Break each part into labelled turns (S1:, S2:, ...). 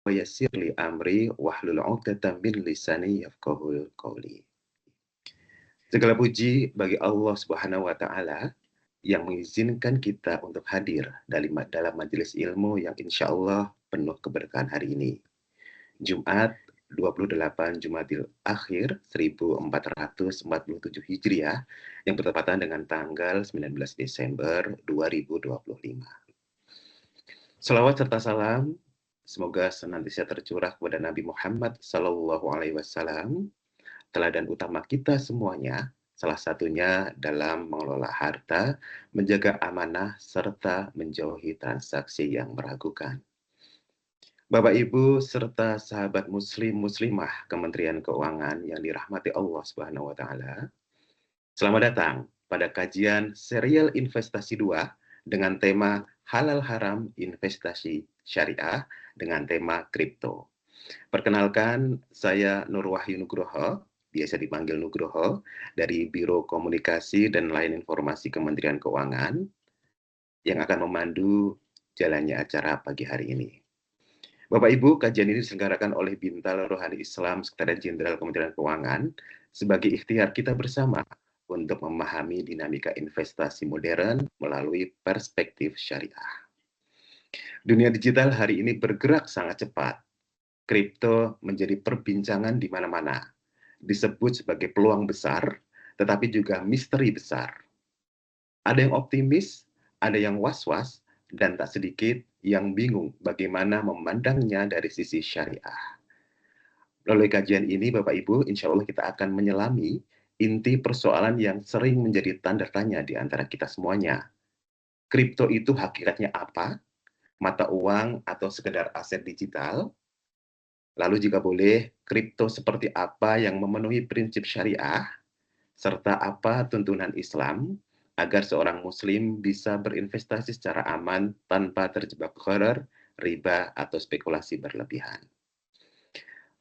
S1: wa yassir li amri wahlul 'uqdatam min lisani yafqahu qawli. Segala puji bagi Allah Subhanahu wa taala yang mengizinkan kita untuk hadir dalam majelis ilmu yang insya Allah penuh keberkahan hari ini. Jumat 28 Jumadil Akhir 1447 Hijriah yang bertepatan dengan tanggal 19 Desember 2025. Salawat serta salam semoga senantiasa tercurah kepada Nabi Muhammad SAW, teladan utama kita semuanya, salah satunya dalam mengelola harta, menjaga amanah, serta menjauhi transaksi yang meragukan. Bapak Ibu serta sahabat muslimah Kementerian Keuangan yang dirahmati Allah Subhanahu wa taala. Selamat datang pada kajian serial investasi 2 dengan tema halal haram investasi syariah dengan tema kripto. Perkenalkan, saya Nur Wahyu Nugroho, biasa dipanggil Nugroho, dari Biro Komunikasi dan Lain Informasi Kementerian Keuangan, yang akan memandu jalannya acara pagi hari ini. Bapak Ibu, kajian ini diselenggarakan oleh Bintal Rohani Islam Sekretariat Jenderal Kementerian Keuangan sebagai ikhtiar kita bersama untuk memahami dinamika investasi modern melalui perspektif syariah. Dunia digital hari ini bergerak sangat cepat. Kripto menjadi perbincangan di mana-mana. Disebut sebagai peluang besar, tetapi juga misteri besar. Ada yang optimis, ada yang was-was, dan tak sedikit yang bingung bagaimana memandangnya dari sisi syariah. Melalui kajian ini, Bapak Ibu, insya Allah kita akan menyelami inti persoalan yang sering menjadi tanda tanya di antara kita semuanya. Kripto itu hakikatnya apa? Mata uang atau sekedar aset digital? Lalu jika boleh, kripto seperti apa yang memenuhi prinsip syariah, serta apa tuntunan Islam agar seorang muslim bisa berinvestasi secara aman tanpa terjebak gharar, riba, atau spekulasi berlebihan.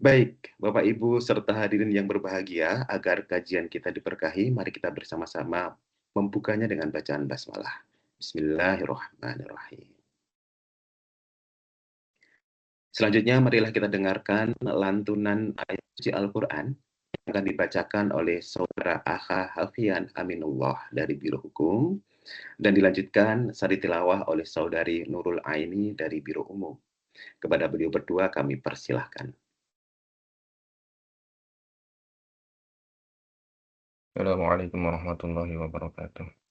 S1: Baik, Bapak Ibu serta hadirin yang berbahagia, agar kajian kita diberkahi, mari kita bersama-sama membukanya dengan bacaan basmalah. Bismillahirrahmanirrahim. Selanjutnya, marilah kita dengarkan lantunan ayat suci Al-Quran yang akan dibacakan oleh Saudara Akha Hafian Aminullah dari Biro Hukum, dan dilanjutkan sari tilawah oleh Saudari Nurul Aini dari Biro Umum. Kepada beliau berdua kami persilahkan.
S2: Assalamualaikum warahmatullahi wabarakatuh.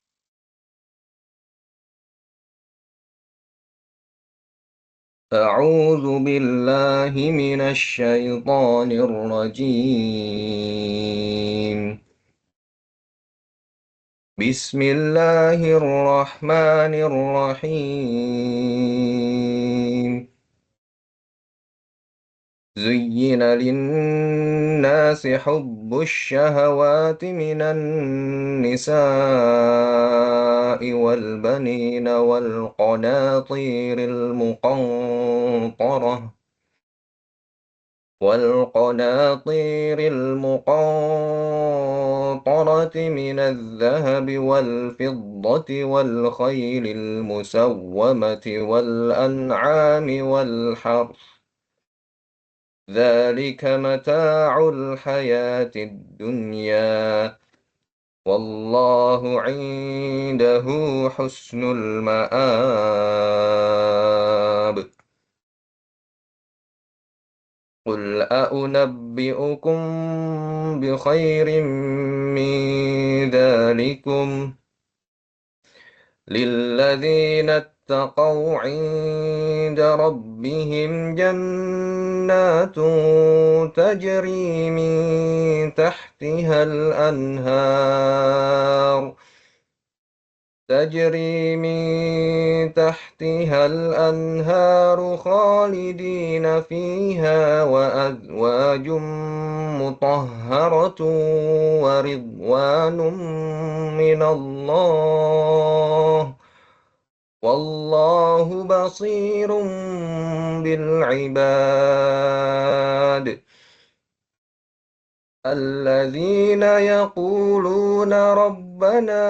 S2: أعوذ بالله من الشيطان الرجيم. بسم الله الرحمن الرحيم. زين للناس حب الشهوات من النساء والبنين والقناطير المقنطرة من الذهب والفضة والخيل المسومة والأنعام والحرث، ذلك متاع الحياة الدنيا، والله عنده حسن المآب. قل أنبئكم بخير من ذلكم للذين اتقوا عند ربهم جنات تجري من تحتها الأنهار خالدين فيها، وأزواج مطهرة ورضوان من الله، والله بصير بالعباد. الذين يقولون ربنا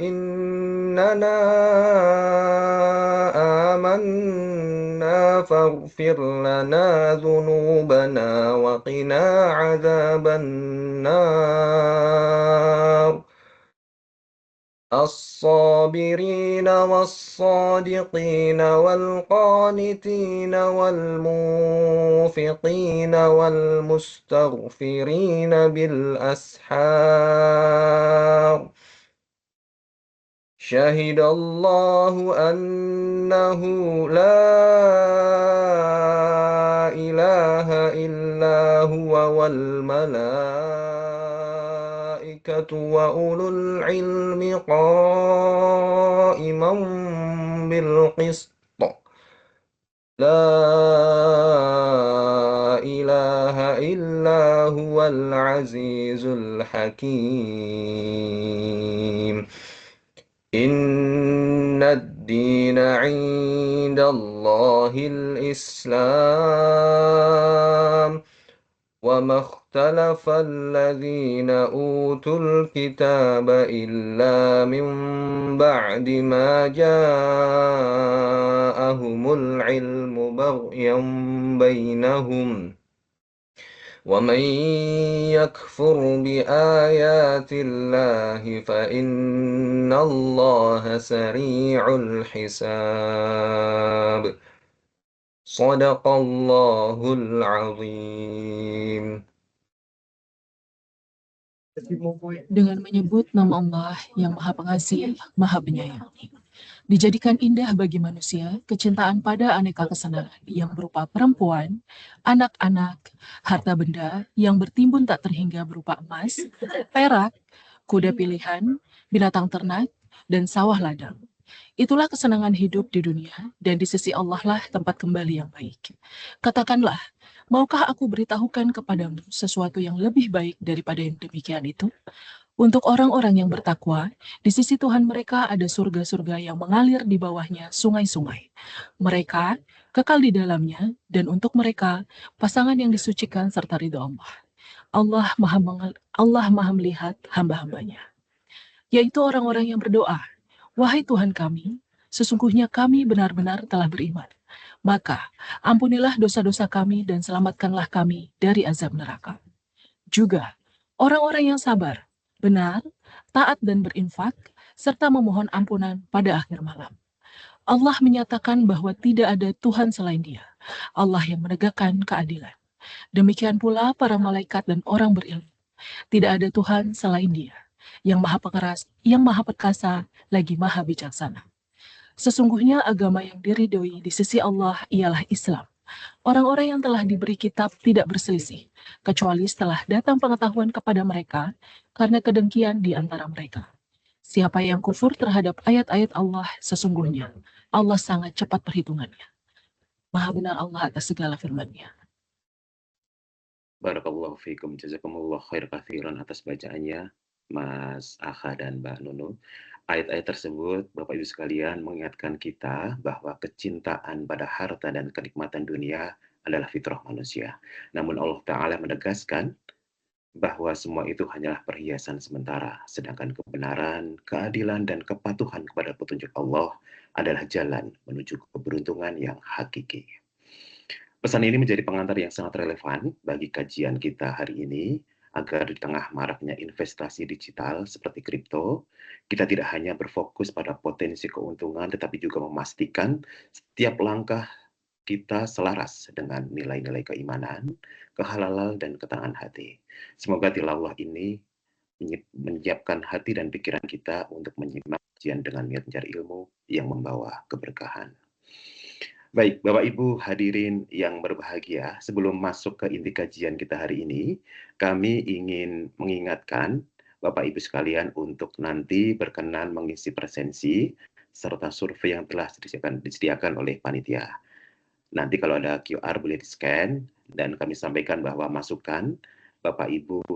S2: إننا ربنا فاغفر لنا ذنوبنا وقنا عذاب النار الصابرين والصادقين والقانتين والمنفقين والمستغفرين بالأسحار شهد الله أنه لا إله إلا هو والملائكة وأولو العلم قائما بالقسط لا إله إلا هو العزيز الحكيم إن الدين عند الله الإسلام وما اختلف الذين أوتوا الكتاب إلا من بعد ما جاءهم العلم بغيا بينهم ومن يكفر بآيات الله فإن الله سريع الحساب صدق الله العظيم.
S3: Dengan menyebut nama Allah yang Maha Pengasih, Maha Penyayang. Dijadikan indah bagi manusia kecintaan pada aneka kesenangan yang berupa perempuan, anak-anak, harta benda yang bertimbun tak terhingga berupa emas, perak, kuda pilihan, binatang ternak, dan sawah ladang. Itulah kesenangan hidup di dunia, dan di sisi Allah lah tempat kembali yang baik. Katakanlah, maukah aku beritahukan kepadamu sesuatu yang lebih baik daripada yang demikian itu? Untuk orang-orang yang bertakwa, di sisi Tuhan mereka ada surga-surga yang mengalir di bawahnya sungai-sungai. Mereka kekal di dalamnya, dan untuk mereka pasangan yang disucikan serta ridho Allah. Allah maha melihat hamba-hambanya, yaitu orang-orang yang berdoa, wahai Tuhan kami, sesungguhnya kami benar-benar telah beriman. Maka ampunilah dosa-dosa kami dan selamatkanlah kami dari azab neraka. Juga orang-orang yang sabar, benar, taat dan berinfak, serta memohon ampunan pada akhir malam. Allah menyatakan bahwa tidak ada Tuhan selain Dia, Allah yang menegakkan keadilan. Demikian pula para malaikat dan orang berilmu. Tidak ada Tuhan selain Dia, yang maha pengeras, yang maha perkasa, lagi maha bijaksana. Sesungguhnya agama yang diridhoi di sisi Allah ialah Islam. Orang-orang yang telah diberi kitab tidak berselisih, kecuali setelah datang pengetahuan kepada mereka karena kedengkian di antara mereka. Siapa yang kufur terhadap ayat-ayat Allah, sesungguhnya Allah sangat cepat perhitungannya. Maha benar Allah atas segala firman-Nya.
S1: Barakallahu fiikum, jazakumullah khair katsiran atas bacaannya Mas Aha dan Mbak Nunu. Ayat-ayat tersebut, Bapak Ibu sekalian, mengingatkan kita bahwa kecintaan pada harta dan kenikmatan dunia adalah fitrah manusia. Namun Allah Ta'ala menegaskan bahwa semua itu hanyalah perhiasan sementara, sedangkan kebenaran, keadilan, dan kepatuhan kepada petunjuk Allah adalah jalan menuju keberuntungan yang hakiki. Pesan ini menjadi pengantar yang sangat relevan bagi kajian kita hari ini, agar di tengah maraknya investasi digital seperti kripto, kita tidak hanya berfokus pada potensi keuntungan, tetapi juga memastikan setiap langkah kita selaras dengan nilai-nilai keimanan, kehalalan, dan ketenangan hati. Semoga tilawah ini menyiapkan hati dan pikiran kita untuk menyimak kajian dengan niat mencari ilmu yang membawa keberkahan. Baik, Bapak Ibu hadirin yang berbahagia, sebelum masuk ke inti kajian kita hari ini, kami ingin mengingatkan Bapak Ibu sekalian untuk nanti berkenan mengisi presensi serta survei yang telah disediakan oleh panitia. Nanti kalau ada QR boleh di-scan, dan kami sampaikan bahwa masukan Bapak Ibu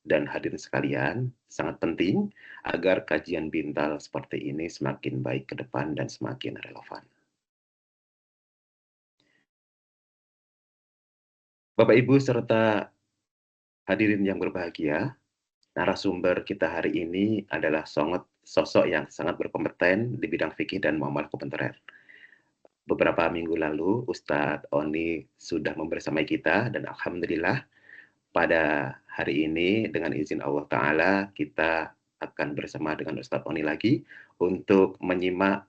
S1: dan hadirin sekalian sangat penting agar kajian Bintal seperti ini semakin baik ke depan dan semakin relevan. Bapak Ibu serta hadirin yang berbahagia, narasumber kita hari ini adalah sosok yang sangat berkompeten di bidang fikih dan muamalah komputer. Beberapa minggu lalu Ustadz Oni sudah membersamai kita dan alhamdulillah pada hari ini dengan izin Allah Ta'ala kita akan bersama dengan Ustadz Oni lagi untuk menyimak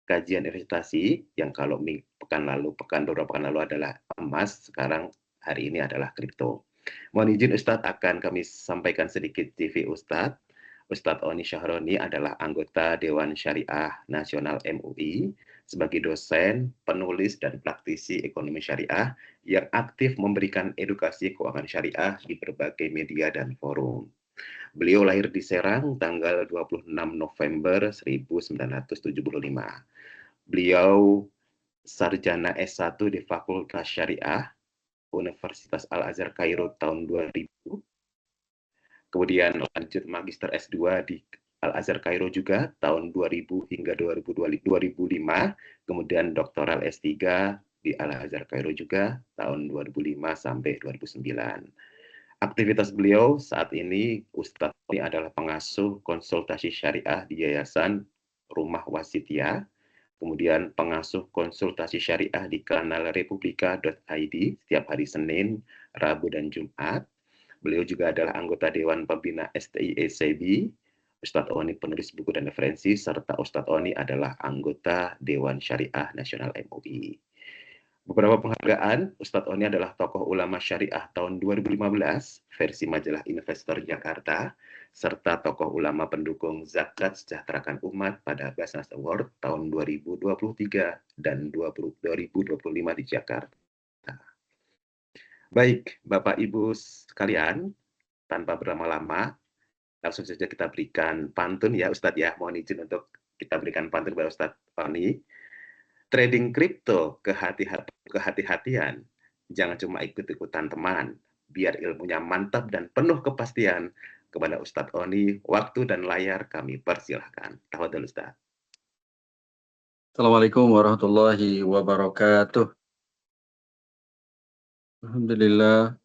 S1: kajian investasi yang kalau beberapa pekan lalu adalah emas, sekarang hari ini adalah kripto. Mohon izin Ustadz akan kami sampaikan sedikit CV Ustadz. Ustadz Oni Syahroni adalah anggota Dewan Syariah Nasional MUI sebagai dosen, penulis, dan praktisi ekonomi syariah yang aktif memberikan edukasi keuangan syariah di berbagai media dan forum. Beliau lahir di Serang tanggal 26 November 1975. Beliau sarjana S1 di Fakultas Syariah Universitas Al-Azhar Kairo tahun 2000. Kemudian lanjut Magister S2 di Al-Azhar Kairo juga tahun 2000 hingga 2005. Kemudian doktoral S3 di Al-Azhar Kairo juga tahun 2005 sampai 2009. Aktivitas beliau saat ini, Ustadz ini adalah pengasuh konsultasi syariah di Yayasan Rumah Wasitiyah, kemudian pengasuh konsultasi syariah di kanal republika.id setiap hari Senin, Rabu, dan Jumat. Beliau juga adalah anggota Dewan Pembina STI-ECB, Ustadz Oni penulis buku dan referensi, serta Ustadz Oni adalah anggota Dewan Syariah Nasional MUI. Beberapa penghargaan, Ustadz Oni adalah tokoh ulama syariah tahun 2015 versi majalah Investor Jakarta, serta tokoh ulama pendukung zakat sejahterakan umat pada Basnas Award tahun 2023 dan 2025 di Jakarta. Baik, Bapak Ibu sekalian, tanpa berlama-lama, langsung saja kita berikan pantun ya Ustadz ya. Mohon izin untuk kita berikan pantun kepada Ustadz Oni. Trading kripto kehati-hatian, jangan cuma ikut-ikutan teman, biar ilmunya mantap dan penuh kepastian. Kepada Ustadz Oni, waktu dan layar kami persilahkan. Tafadhol Ustadz.
S4: Assalamualaikum warahmatullahi wabarakatuh. Alhamdulillah,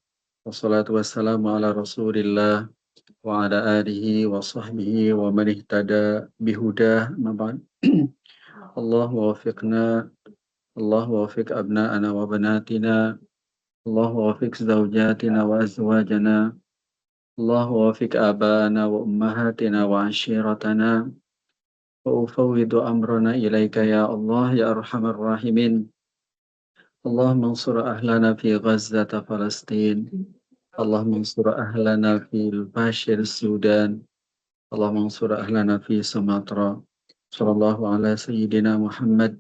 S4: wassalatu wassalamu ala rasulillah wa ala alihi wa sahbihi wa man ihtada bihudah mabad. Allah wafiqna, Allah wafiq abna'ana wa banatina, Allah wafiq zawjatina wa azwajana, Allah wafiq abana wa ummahatina wa ashiratana, wa ufawwidu amrana ilaika ya Allah ya arhamar rahimin. اللهم انصر أهلنا في غزة فلسطين، اللهم انصر أهلنا في الباشر السودان، اللهم انصر أهلنا في سمطرة. صلى الله على سيدنا محمد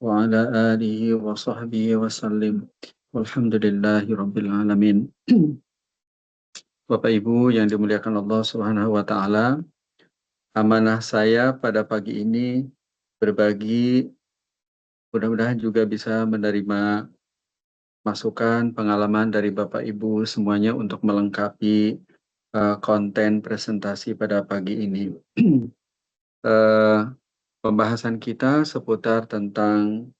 S4: وعلى آله وصحبه وسلم والحمد لله رب العالمين. Bapak Ibu yang dimuliakan Allah Subhanahu wa taala, amanah saya pada pagi ini berbagi, mudah-mudahan juga bisa menerima masukan, pengalaman dari Bapak Ibu semuanya untuk melengkapi konten presentasi pada pagi ini. Pembahasan kita seputar tentang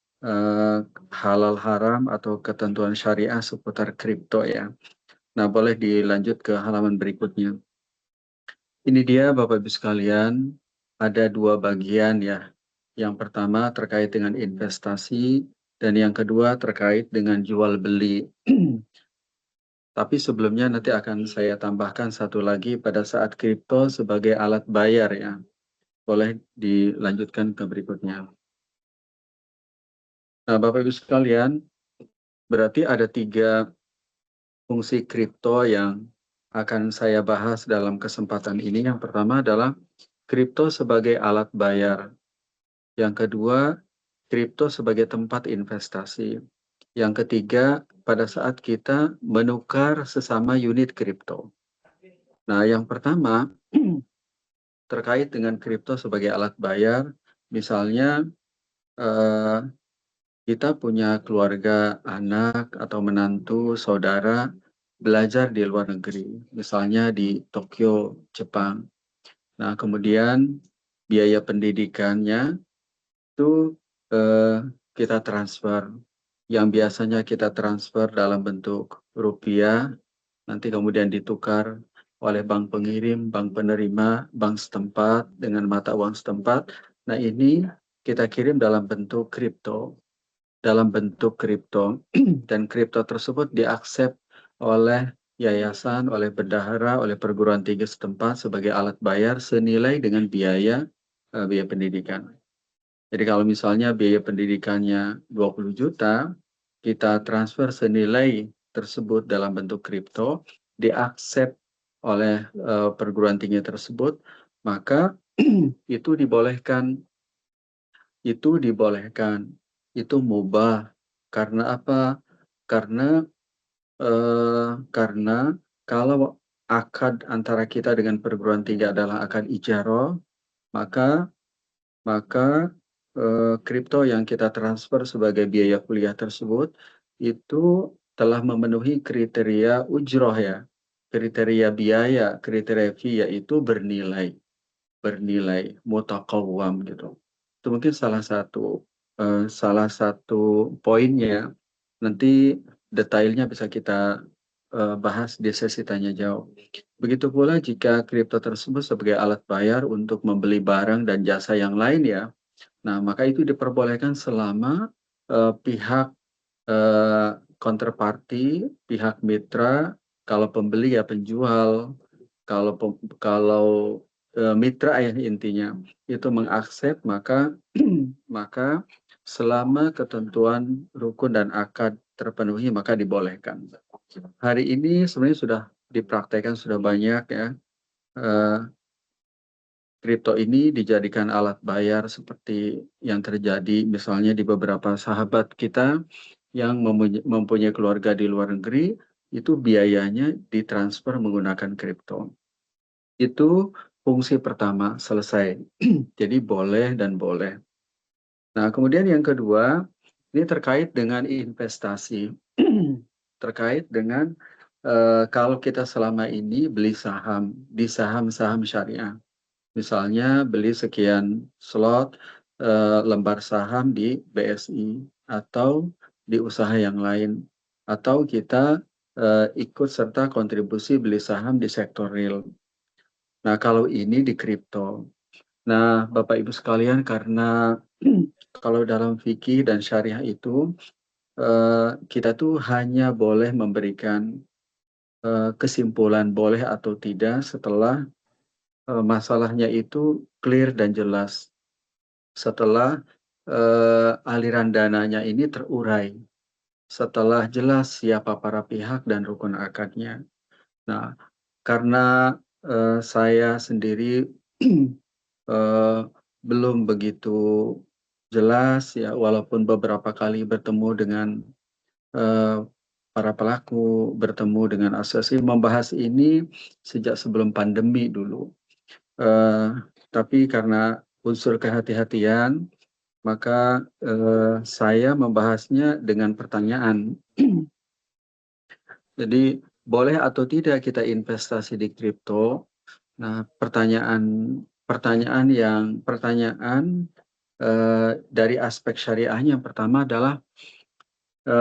S4: halal haram atau ketentuan syariah seputar kripto ya. Nah, boleh dilanjut ke halaman berikutnya. Ini dia Bapak Ibu sekalian, ada dua bagian ya. Yang pertama terkait dengan investasi, dan yang kedua terkait dengan jual beli. Tapi sebelumnya nanti akan saya tambahkan satu lagi pada saat kripto sebagai alat bayar ya. Boleh dilanjutkan ke berikutnya. Nah, Bapak Ibu sekalian, berarti ada 3 fungsi kripto yang akan saya bahas dalam kesempatan ini. Yang pertama adalah kripto sebagai alat bayar. Yang kedua, kripto sebagai tempat investasi. Yang ketiga, pada saat kita menukar sesama unit kripto. Nah, yang pertama, terkait dengan kripto sebagai alat bayar, misalnya kita punya keluarga, anak, atau menantu, saudara, belajar di luar negeri, misalnya di Tokyo, Jepang. Nah, kemudian biaya pendidikannya itu kita transfer, yang biasanya kita transfer dalam bentuk rupiah, nanti kemudian ditukar oleh bank pengirim, bank penerima, bank setempat dengan mata uang setempat. Nah, ini kita kirim dalam bentuk kripto. dalam bentuk kripto dan kripto tersebut diaksep oleh yayasan, oleh bendahara, oleh perguruan tinggi setempat sebagai alat bayar senilai dengan biaya pendidikan. Jadi kalau misalnya biaya pendidikannya 20 juta, kita transfer senilai tersebut dalam bentuk kripto, diaksep oleh perguruan tinggi tersebut, maka itu dibolehkan, itu mubah. Karena apa? Karena kalau akad antara kita dengan perguruan tinggi adalah akad ijarah, maka kripto yang kita transfer sebagai biaya kuliah tersebut itu telah memenuhi kriteria ujroh ya, kriteria biaya, kriteria fee, yaitu bernilai mutakawam gitu. Itu mungkin salah satu poinnya. Nanti detailnya bisa kita bahas di sesi tanya jawab. Begitu pula jika kripto tersebut sebagai alat bayar untuk membeli barang dan jasa yang lain ya. Nah, maka itu diperbolehkan selama pihak counterparty, pihak mitra, kalau pembeli ya penjual, kalau mitra ya intinya itu mengaksep, maka maka selama ketentuan rukun dan akad terpenuhi maka dibolehkan. Hari ini sebenarnya sudah dipraktekkan sudah banyak ya. Kripto ini dijadikan alat bayar seperti yang terjadi misalnya di beberapa sahabat kita yang mempunyai keluarga di luar negeri, itu biayanya ditransfer menggunakan kripto. Itu fungsi pertama selesai. Jadi boleh dan boleh. Nah, kemudian yang kedua, ini terkait dengan investasi. Terkait dengan kalau kita selama ini beli saham di saham-saham syariah. Misalnya beli sekian slot lembar saham di BSI atau di usaha yang lain, atau kita ikut serta kontribusi beli saham di sektor real. Nah, kalau ini di kripto. Nah, Bapak Ibu sekalian, karena kalau dalam fikih dan syariah itu kita tuh hanya boleh memberikan kesimpulan boleh atau tidak setelah masalahnya itu clear dan jelas, setelah aliran dananya ini terurai, setelah jelas siapa para pihak dan rukun akadnya. Nah, karena saya sendiri belum begitu jelas ya, walaupun beberapa kali bertemu dengan para pelaku, bertemu dengan asosiasi, membahas ini sejak sebelum pandemi dulu. Tapi karena unsur kehati-hatian, maka saya membahasnya dengan pertanyaan. Jadi boleh atau tidak kita investasi di kripto? Nah, pertanyaan dari aspek syariahnya yang pertama adalah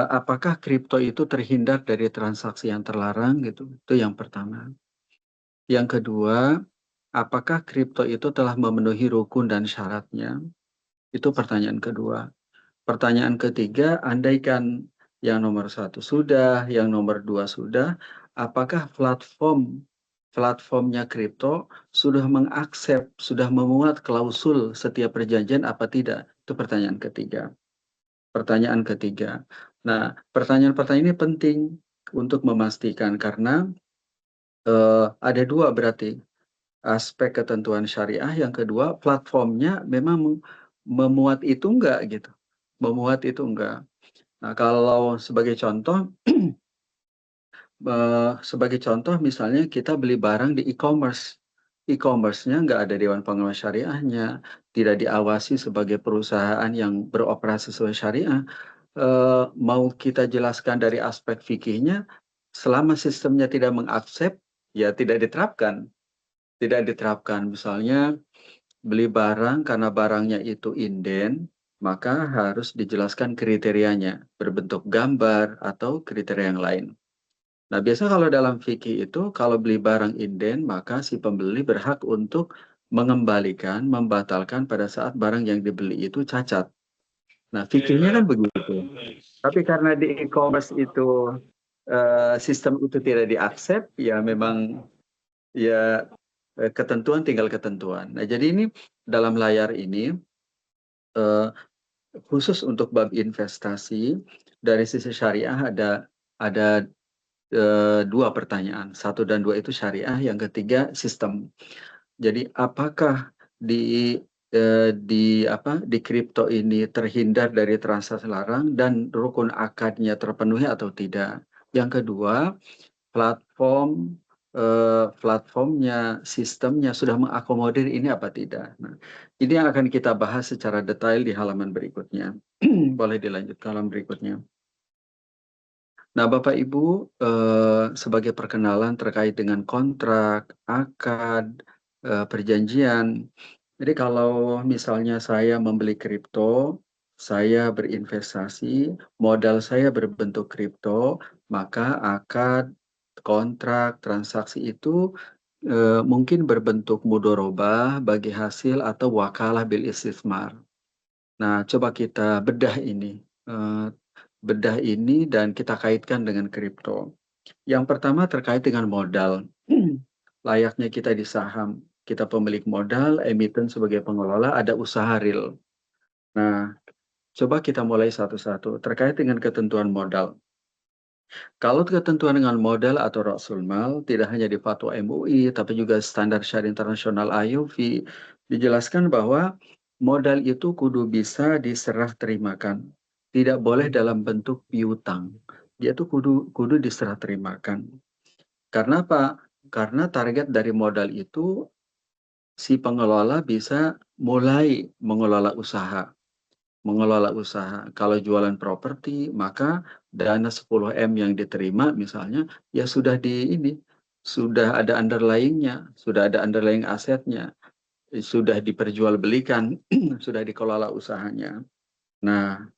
S4: apakah kripto itu terhindar dari transaksi yang terlarang gitu? Itu yang pertama. Yang kedua, apakah kripto itu telah memenuhi rukun dan syaratnya? Itu pertanyaan kedua. Pertanyaan ketiga, andaikan yang nomor 1 sudah, yang nomor 2 sudah, apakah platformnya kripto sudah mengaksep, sudah memuat klausul setiap perjanjian apa tidak? Itu pertanyaan ketiga. Nah, pertanyaan-pertanyaan ini penting untuk memastikan karena ada dua berarti. Aspek ketentuan syariah, yang kedua platformnya memang memuat itu enggak gitu. Memuat itu enggak. Nah, kalau sebagai contoh misalnya kita beli barang di e-commerce. E-commerce-nya enggak ada dewan pengawas syariahnya, tidak diawasi sebagai perusahaan yang beroperasi sesuai syariah. Mau kita jelaskan dari aspek fikihnya, selama sistemnya tidak mengaksep, ya tidak diterapkan. Misalnya beli barang karena barangnya itu inden, maka harus dijelaskan kriterianya, berbentuk gambar atau kriteria yang lain. Nah, biasa kalau dalam fikih itu, kalau beli barang inden, maka si pembeli berhak untuk mengembalikan, membatalkan pada saat barang yang dibeli itu cacat. Nah, fikihnya kan begitu. Tapi karena di e-commerce itu sistem itu tidak diaksep, ya memang ya ketentuan tinggal ketentuan. Nah, jadi ini dalam layar ini khusus untuk bab investasi dari sisi syariah ada dua pertanyaan. 1 dan 2 itu syariah, yang ketiga sistem. Jadi apakah di kripto ini terhindar dari transaksi larang dan rukun akadnya terpenuhi atau tidak? Yang kedua, platformnya, sistemnya sudah mengakomodir ini apa tidak? Nah, ini yang akan kita bahas secara detail di halaman berikutnya. Boleh dilanjut ke halaman berikutnya. Nah, Bapak Ibu, sebagai perkenalan terkait dengan kontrak, akad, perjanjian. Jadi kalau misalnya saya membeli kripto, saya berinvestasi, modal saya berbentuk kripto, maka akad, kontrak, transaksi itu mungkin berbentuk mudorobah, bagi hasil, atau wakalah bil istismar. Nah, coba kita bedah ini. Dan kita kaitkan dengan kripto. Yang pertama terkait dengan modal. Layaknya kita di saham, kita pemilik modal, emiten sebagai pengelola, ada usaha real. Nah, coba kita mulai satu-satu terkait dengan ketentuan modal. Kalau ketentuan dengan modal atau Rasul Mal tidak hanya di fatwa MUI, tapi juga standar syariah internasional IOV, dijelaskan bahwa modal itu kudu bisa diserah terimakan. Tidak boleh dalam bentuk piutang. Dia itu kudu diserah terimakan. Karena apa? Karena target dari modal itu si pengelola bisa mulai mengelola usaha. Kalau jualan properti, maka dana 10M yang diterima misalnya, ya sudah sudah ada underlying-nya, sudah ada underlying asetnya, sudah diperjualbelikan, sudah dikelola usahanya. Nah,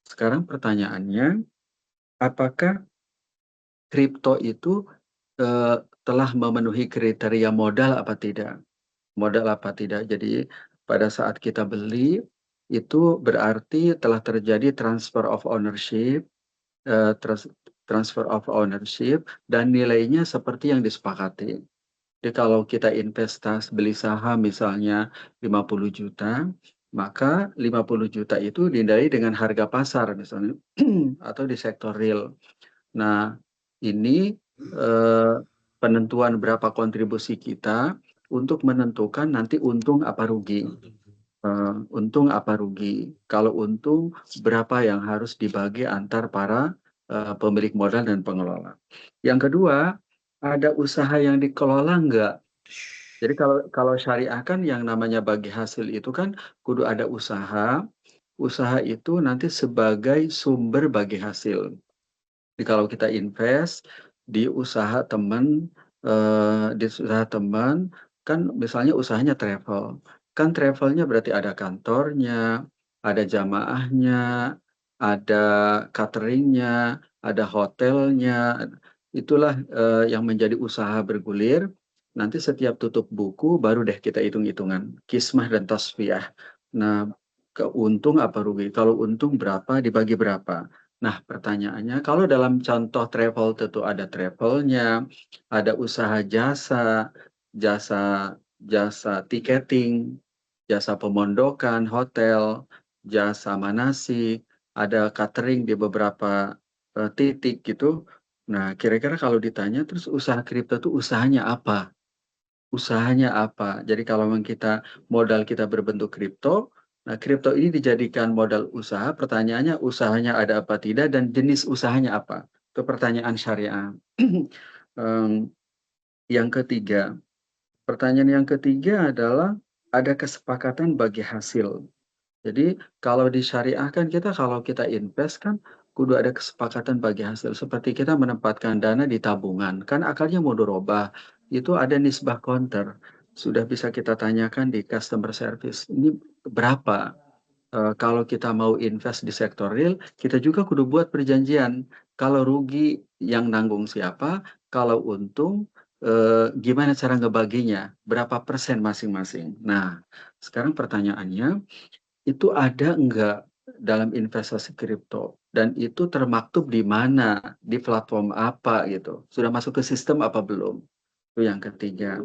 S4: sekarang pertanyaannya, apakah kripto itu telah memenuhi kriteria modal apa tidak? Modal apa tidak? Jadi pada saat kita beli, itu berarti telah terjadi transfer of ownership, dan nilainya seperti yang disepakati. Jadi kalau kita investasi beli saham misalnya 50 juta, maka 50 juta itu dinilai dengan harga pasar misalnya, atau di sektor real. Nah, ini penentuan berapa kontribusi kita untuk menentukan nanti untung apa rugi. Untung apa rugi. Kalau untung, berapa yang harus dibagi antar para pemilik modal dan pengelola. Yang kedua, ada usaha yang dikelola enggak? Jadi kalau syariah kan yang namanya bagi hasil itu kan kudu ada usaha. Usaha itu nanti sebagai sumber bagi hasil. Jadi kalau kita invest di usaha teman, kan misalnya usahanya travel. Kan travelnya berarti ada kantornya, ada jamaahnya, ada cateringnya, ada hotelnya. Itulah yang menjadi usaha bergulir. Nanti setiap tutup buku baru deh kita hitung-hitungan. Kismah dan tasfiyah. Nah, keuntung apa rugi? Kalau untung berapa, dibagi berapa? Nah, pertanyaannya, kalau dalam contoh travel tentu ada travelnya, ada usaha jasa, jasa tiketing, jasa pemondokan, hotel, jasa manasik, ada catering di beberapa titik gitu. Nah, kira-kira kalau ditanya, terus usaha kripto itu usahanya apa? Usahanya apa? Jadi kalau memang modal kita berbentuk kripto, nah kripto ini dijadikan modal usaha, pertanyaannya usahanya ada apa tidak dan jenis usahanya apa? Itu pertanyaan syariah. Yang ketiga, pertanyaan yang ketiga adalah ada kesepakatan bagi hasil. Jadi kalau di syariah kan kalau kita invest kan kudu ada kesepakatan bagi hasil. Seperti kita menempatkan dana di tabungan, kan akalnya mudorobah, itu ada nisbah counter. Sudah bisa kita tanyakan di customer service, ini berapa? Kalau kita mau invest di sektor real, kita juga kudu buat perjanjian. Kalau rugi yang nanggung siapa, kalau untung gimana cara ngebaginya, berapa persen masing-masing. Nah, sekarang pertanyaannya, itu ada enggak dalam investasi kripto dan itu termaktub di mana, di platform apa gitu. Sudah masuk ke sistem apa belum? Itu yang ketiga.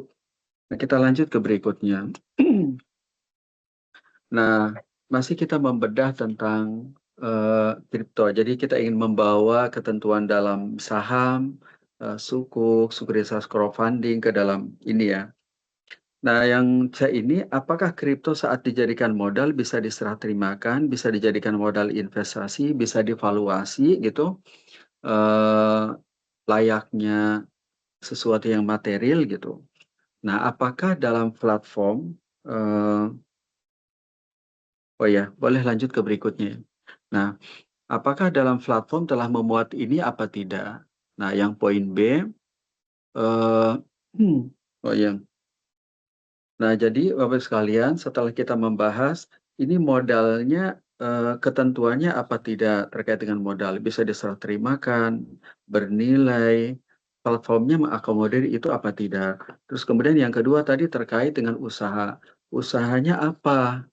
S4: Nah, kita lanjut ke berikutnya. Nah, masih kita membedah tentang kripto. Jadi kita ingin membawa ketentuan dalam saham, sukuk, sekuritas crowdfunding ke dalam ini ya. Nah, yang saya ini, apakah kripto saat dijadikan modal bisa diserah terimakan, bisa dijadikan modal investasi, bisa divaluasi gitu, layaknya sesuatu yang material gitu. Nah, apakah dalam platform, oh ya, boleh lanjut ke berikutnya. Nah, apakah dalam platform telah memuat ini apa tidak? Nah, yang poin B, eh, oh ya. Nah, jadi Bapak sekalian, setelah kita membahas ini modalnya, ketentuannya apa tidak terkait dengan modal, bisa diserah terimakan, bernilai, platformnya mengakomodir itu apa tidak. Terus kemudian yang kedua tadi terkait dengan usaha. Usahanya apa?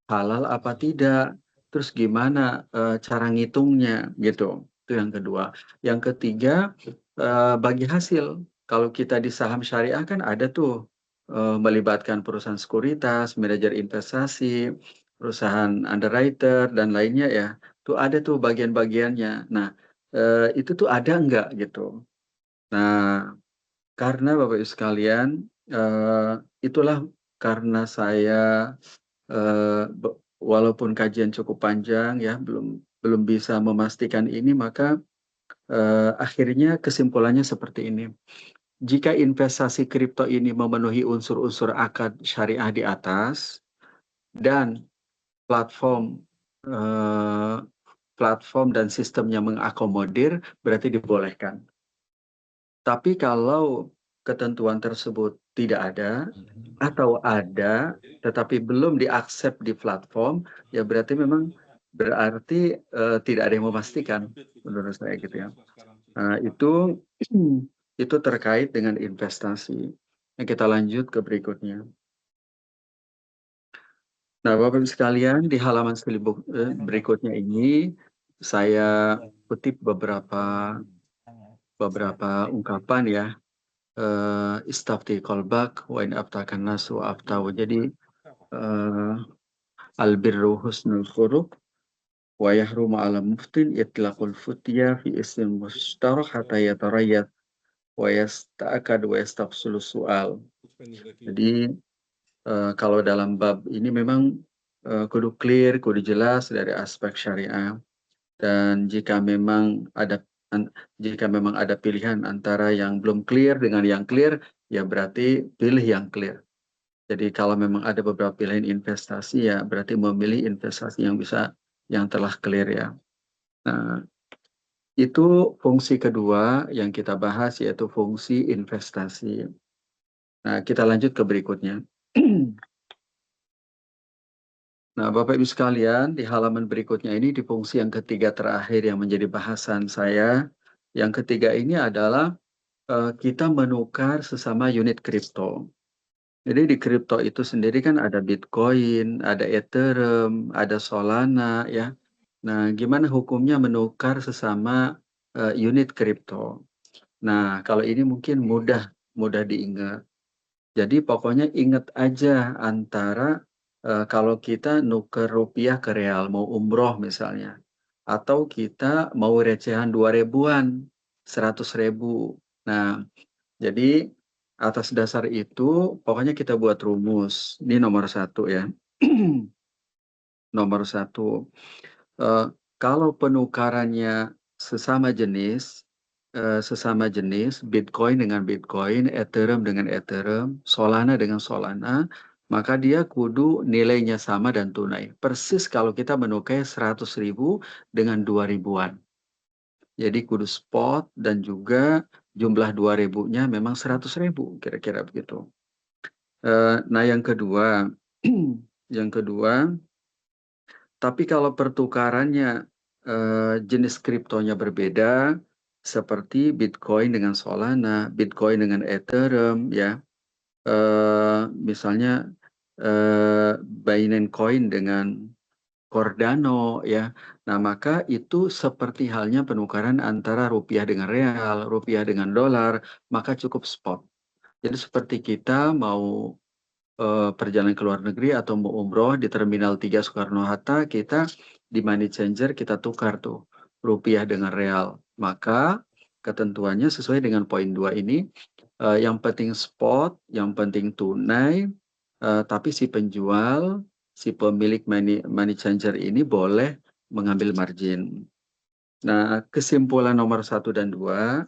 S4: Halal apa tidak? Terus gimana cara ngitungnya gitu. Itu yang kedua. Yang ketiga, bagi hasil. Kalau kita di saham syariah kan ada tuh melibatkan perusahaan sekuritas, manajer investasi, perusahaan underwriter dan lainnya ya. Tuh ada tuh bagian-bagiannya. Nah, itu tuh ada enggak gitu. Nah, karena Bapak Ibu sekalian, itulah karena saya walaupun kajian cukup panjang ya, belum bisa memastikan ini, maka akhirnya kesimpulannya seperti ini. Jika investasi kripto ini memenuhi unsur-unsur akad syariah di atas dan platform eh, platform dan sistemnya mengakomodir, berarti dibolehkan. Tapi kalau ketentuan tersebut tidak ada atau ada tetapi belum diaksep di platform, ya berarti memang tidak ada yang memastikan menurut saya gitu ya. Nah, itu terkait dengan investasi. Nah, kita lanjut ke berikutnya. Nah, Bapak Ibu sekalian, di halaman berikutnya ini saya kutip beberapa ungkapan ya. Istafti kolbak wa in aftakan nasu aftahu. Jadi albirru husnul khuluq wa yahrumu ala muftin itlaqul futya fi ism mushtarak hatta yatarayyat wa yasta'akad wa yastafsulu su'al. Jadi kalau dalam bab ini memang kudu clear, kudu jelas dari aspek syariah. Dan jika memang ada pilihan antara yang belum clear dengan yang clear, ya berarti pilih yang clear. Jadi kalau memang ada beberapa pilihan investasi, ya berarti memilih investasi yang telah clear ya. Nah, itu fungsi kedua yang kita bahas, yaitu fungsi investasi. Nah, kita lanjut ke berikutnya. Nah, Bapak Ibu sekalian, di halaman berikutnya ini di fungsi yang ketiga terakhir yang menjadi bahasan saya. Yang ketiga ini adalah kita menukar sesama unit kripto. Jadi di kripto itu sendiri kan ada Bitcoin, ada Ethereum, ada Solana ya. Nah, gimana hukumnya menukar sesama unit kripto? Nah, kalau ini mungkin mudah diingat. Jadi pokoknya ingat aja antara kalau kita nuker rupiah ke real, mau umroh misalnya, atau kita mau recehan 2 ribuan, 100 ribu. Nah, jadi atas dasar itu pokoknya kita buat rumus. Ini nomor satu ya. Nomor satu, kalau penukarannya sesama jenis, Bitcoin dengan Bitcoin, Ethereum dengan Ethereum, Solana dengan Solana, maka dia kudu nilainya sama dan tunai. Persis kalau kita menukar 100 ribu dengan 2 ribuan. Jadi kudu spot dan juga jumlah 2 ribunya memang 100 ribu, kira-kira begitu. Nah yang kedua, tapi kalau pertukarannya jenis kriptonya berbeda, seperti Bitcoin dengan Solana, Bitcoin dengan Ethereum, ya, misalnya Binance Coin dengan Cordano ya. Nah, maka itu seperti halnya penukaran antara rupiah dengan real, rupiah dengan dolar, maka cukup spot. Jadi seperti kita mau perjalanan ke luar negeri atau mau umroh di Terminal 3 Soekarno-Hatta, kita di money changer kita tukar tuh rupiah dengan real. Maka ketentuannya sesuai dengan poin 2 ini, yang penting spot, yang penting tunai, tapi si penjual, si pemilik money changer ini boleh mengambil margin. Nah, kesimpulan nomor 1 dan 2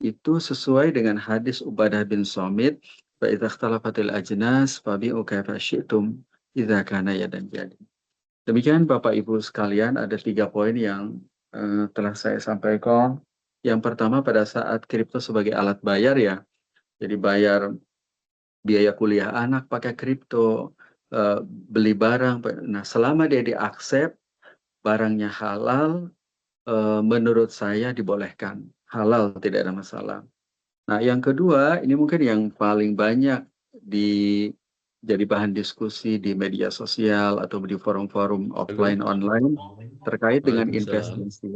S4: itu sesuai dengan hadis Ubadah bin Samit, فَإِذَا اخْتَلَفَتِ الْأَجْنَاسِ فَبِيعُوا كَيْفَ شِئْتُمْ إِذَا كَانَ يَدًا بِيَدٍ. Demikian Bapak Ibu sekalian, ada 3 poin yang telah saya sampaikan. Yang pertama, pada saat kripto sebagai alat bayar ya, jadi bayar biaya kuliah anak pakai kripto, beli barang. Nah, selama dia diaksep, barangnya halal, menurut saya dibolehkan. Halal, tidak ada masalah. Nah, yang kedua, ini mungkin yang paling banyak jadi bahan diskusi di media sosial atau di forum-forum offline online terkait dengan
S2: Waalaikumsalam.
S4: investasi.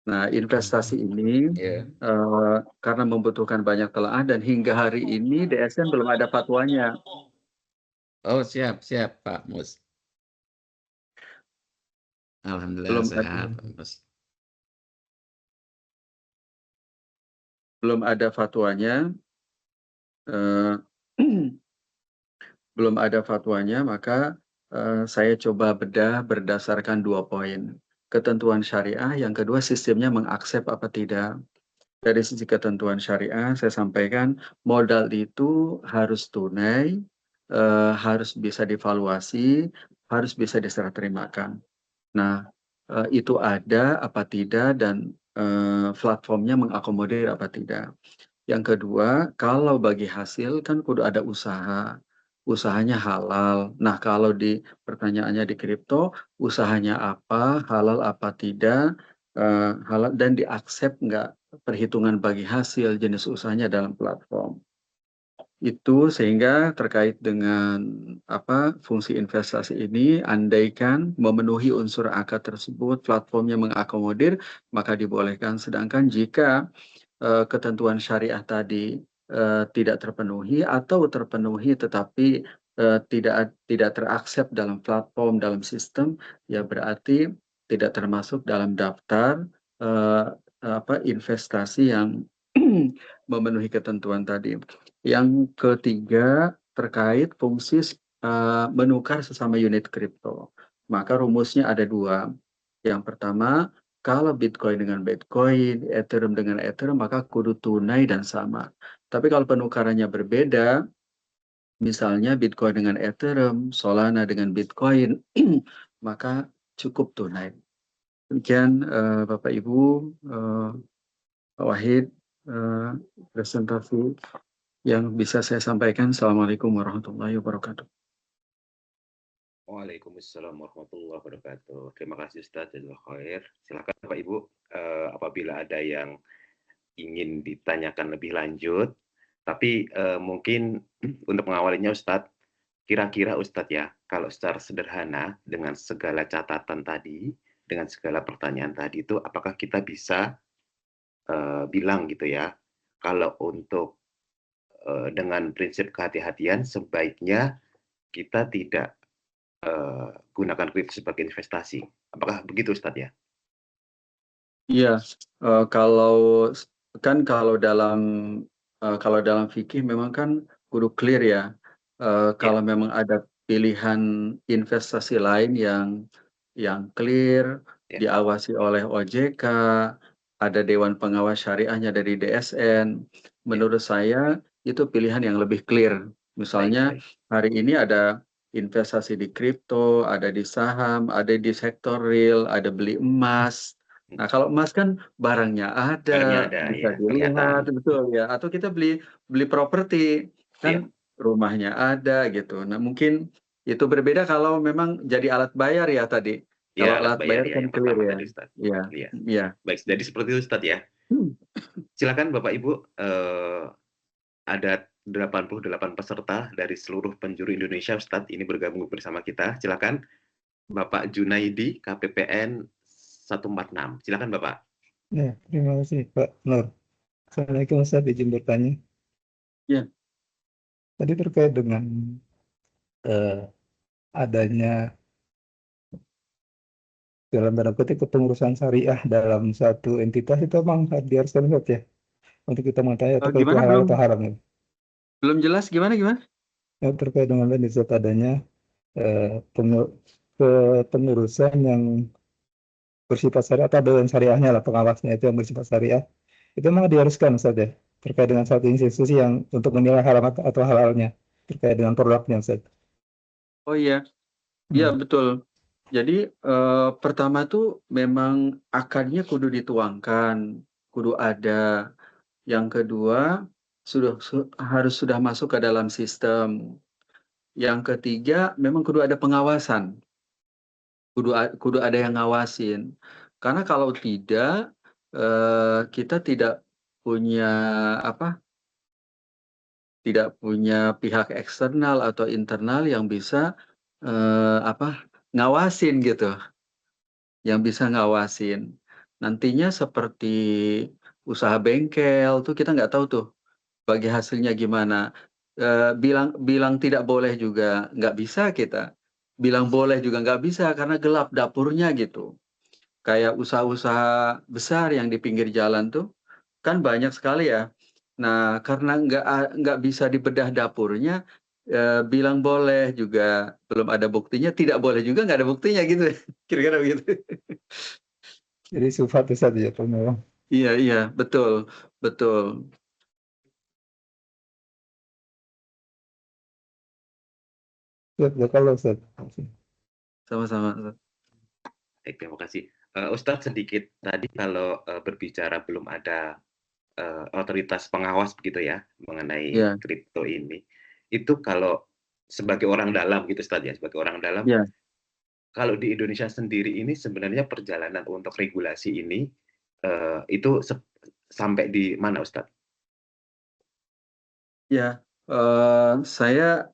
S4: Nah, investasi ini
S2: Ya.
S4: karena membutuhkan banyak telaah dan hingga hari ini DSN belum ada fatwanya.
S2: Oh, siap, Pak Mus. Alhamdulillah
S4: Belum
S2: sehat, Pak Mus.
S4: ada fatwanya. eh, belum ada fatwanya, maka saya coba bedah berdasarkan 2 poin. Ketentuan syariah, yang kedua sistemnya mengaksep apa tidak. Dari sisi ketentuan syariah, saya sampaikan modal itu harus tunai, harus bisa divaluasi, harus bisa diserah terimakan. Nah, itu ada apa tidak dan platformnya mengakomodir apa tidak. Yang kedua, kalau bagi hasil kan kudu ada usaha. Usahanya halal. Nah, kalau di pertanyaannya di kripto, usahanya apa, halal apa tidak, halal dan diaksep nggak perhitungan bagi hasil jenis usahanya dalam platform. Itu sehingga terkait dengan fungsi investasi ini, andaikan memenuhi unsur akad tersebut, platformnya mengakomodir, maka dibolehkan. Sedangkan jika ketentuan syariah tadi tidak terpenuhi atau terpenuhi tetapi tidak teraksep dalam platform, dalam sistem, ya berarti tidak termasuk dalam daftar investasi yang memenuhi ketentuan tadi. Yang ketiga terkait fungsi menukar sesama unit kripto. Maka rumusnya ada 2. Yang pertama, kalau Bitcoin dengan Bitcoin, Ethereum dengan Ethereum, maka kudu tunai dan sama. Tapi kalau penukarannya berbeda, misalnya Bitcoin dengan Ethereum, Solana dengan Bitcoin, maka cukup tunai. Demikian Bapak Ibu, Pak Wahid, presentasi yang bisa saya sampaikan. Assalamualaikum warahmatullahi wabarakatuh.
S1: Waalaikumsalam warahmatullahi wabarakatuh. Terima kasih Ustaz Jazal Khair. Silakan Bapak Ibu, apabila ada yang ingin ditanyakan lebih lanjut, tapi mungkin untuk mengawalinya Ustaz, kira-kira Ustaz ya, kalau secara sederhana dengan segala catatan tadi, dengan segala pertanyaan tadi itu, apakah kita bisa bilang gitu ya, kalau untuk dengan prinsip kehati-hatian sebaiknya kita tidak gunakan kripto sebagai investasi. Apakah begitu Ustaz ya?
S4: Iya, kalau dalam fikih memang kan kudu clear ya. Kalau
S1: Ya,
S4: memang ada pilihan investasi lain yang clear,
S1: ya,
S4: diawasi oleh OJK, ada Dewan Pengawas Syariahnya dari DSN,
S1: ya.
S4: menurut saya itu pilihan yang lebih clear.
S1: Baik,
S4: Misalnya
S1: baik.
S4: hari ini ada investasi di kripto, ada di saham, ada di sektor real, ada beli emas. Nah, kalau emas kan barangnya
S1: Barangnya
S4: ada,
S1: ada
S4: bisa
S1: ya, kelihatan.
S4: dilihat, betul ya. Atau kita beli properti,
S1: Ya,
S4: kan rumahnya ada gitu. Nah, mungkin itu berbeda kalau memang jadi alat bayar ya tadi. Kalau
S1: ya alat
S4: alat
S1: bayar
S4: bayar
S1: ya
S4: kan
S1: yang
S4: clear
S1: pertama
S4: ya.
S1: tadi Ustaz.
S4: Iya,
S1: Iya.
S4: iya.
S1: Baik, jadi seperti itu Ustaz ya. Silakan Bapak Ibu, ada 88 peserta dari seluruh penjuru Indonesia Ustaz ini bergabung bersama kita. Silakan Bapak Junaidi, KPPN 146. Silakan Bapak.
S5: Ya, terima kasih Pak Nur. Assalamualaikum Ustaz, izin bertanya.
S4: Ya.
S5: Tadi terkait dengan adanya dalam tanda kutip kepengurusan syariah dalam satu entitas itu emang diharuskan Ustaz ya untuk kita mengetahui atau itu
S4: Gimana
S5: halal atau haram ya.
S4: belum jelas gimana?
S5: Ya, terkait dengan tadi Ustaz adanya kepengurusan yang bersifat syariah atau ada yang syariahnya lah pengawasnya itu yang bersifat syariah itu memang diharuskan Ustaz ya terkait dengan satu institusi yang untuk menilai haram atau halalnya terkait dengan produknya Ustaz.
S4: Oh iya, iya betul. Jadi pertama tuh memang akarnya kudu dituangkan, kudu ada. Yang kedua harus sudah masuk ke dalam sistem. Yang ketiga memang kudu ada pengawasan, kudu ada yang ngawasin. Karena kalau tidak kita tidak punya tidak punya pihak eksternal atau internal yang bisa ngawasin gitu, yang bisa ngawasin. Nantinya seperti usaha bengkel tuh kita nggak tahu tuh bagi hasilnya gimana. Bilang tidak boleh juga nggak bisa kita. Bilang boleh juga nggak bisa karena gelap dapurnya gitu. Kayak usaha-usaha besar yang di pinggir jalan tuh kan banyak sekali ya. Nah, karena nggak bisa dibedah dapurnya, bilang boleh juga belum ada buktinya, tidak boleh juga nggak ada buktinya gitu. Kira-kira begitu.
S5: Jadi sifat Ustaz ya pemulung.
S4: Iya, betul, betul.
S5: Kalau Ustaz.
S4: Sama-sama.
S1: Baik, terima kasih. Ustadz sedikit tadi kalau berbicara belum ada otoritas pengawas begitu ya mengenai
S4: Ya,
S1: kripto ini, itu kalau sebagai orang dalam gitu Ustadz ya, sebagai orang dalam,
S4: ya.
S1: kalau di Indonesia sendiri ini sebenarnya perjalanan untuk regulasi ini itu sampai di mana Ustadz?
S4: Ya, saya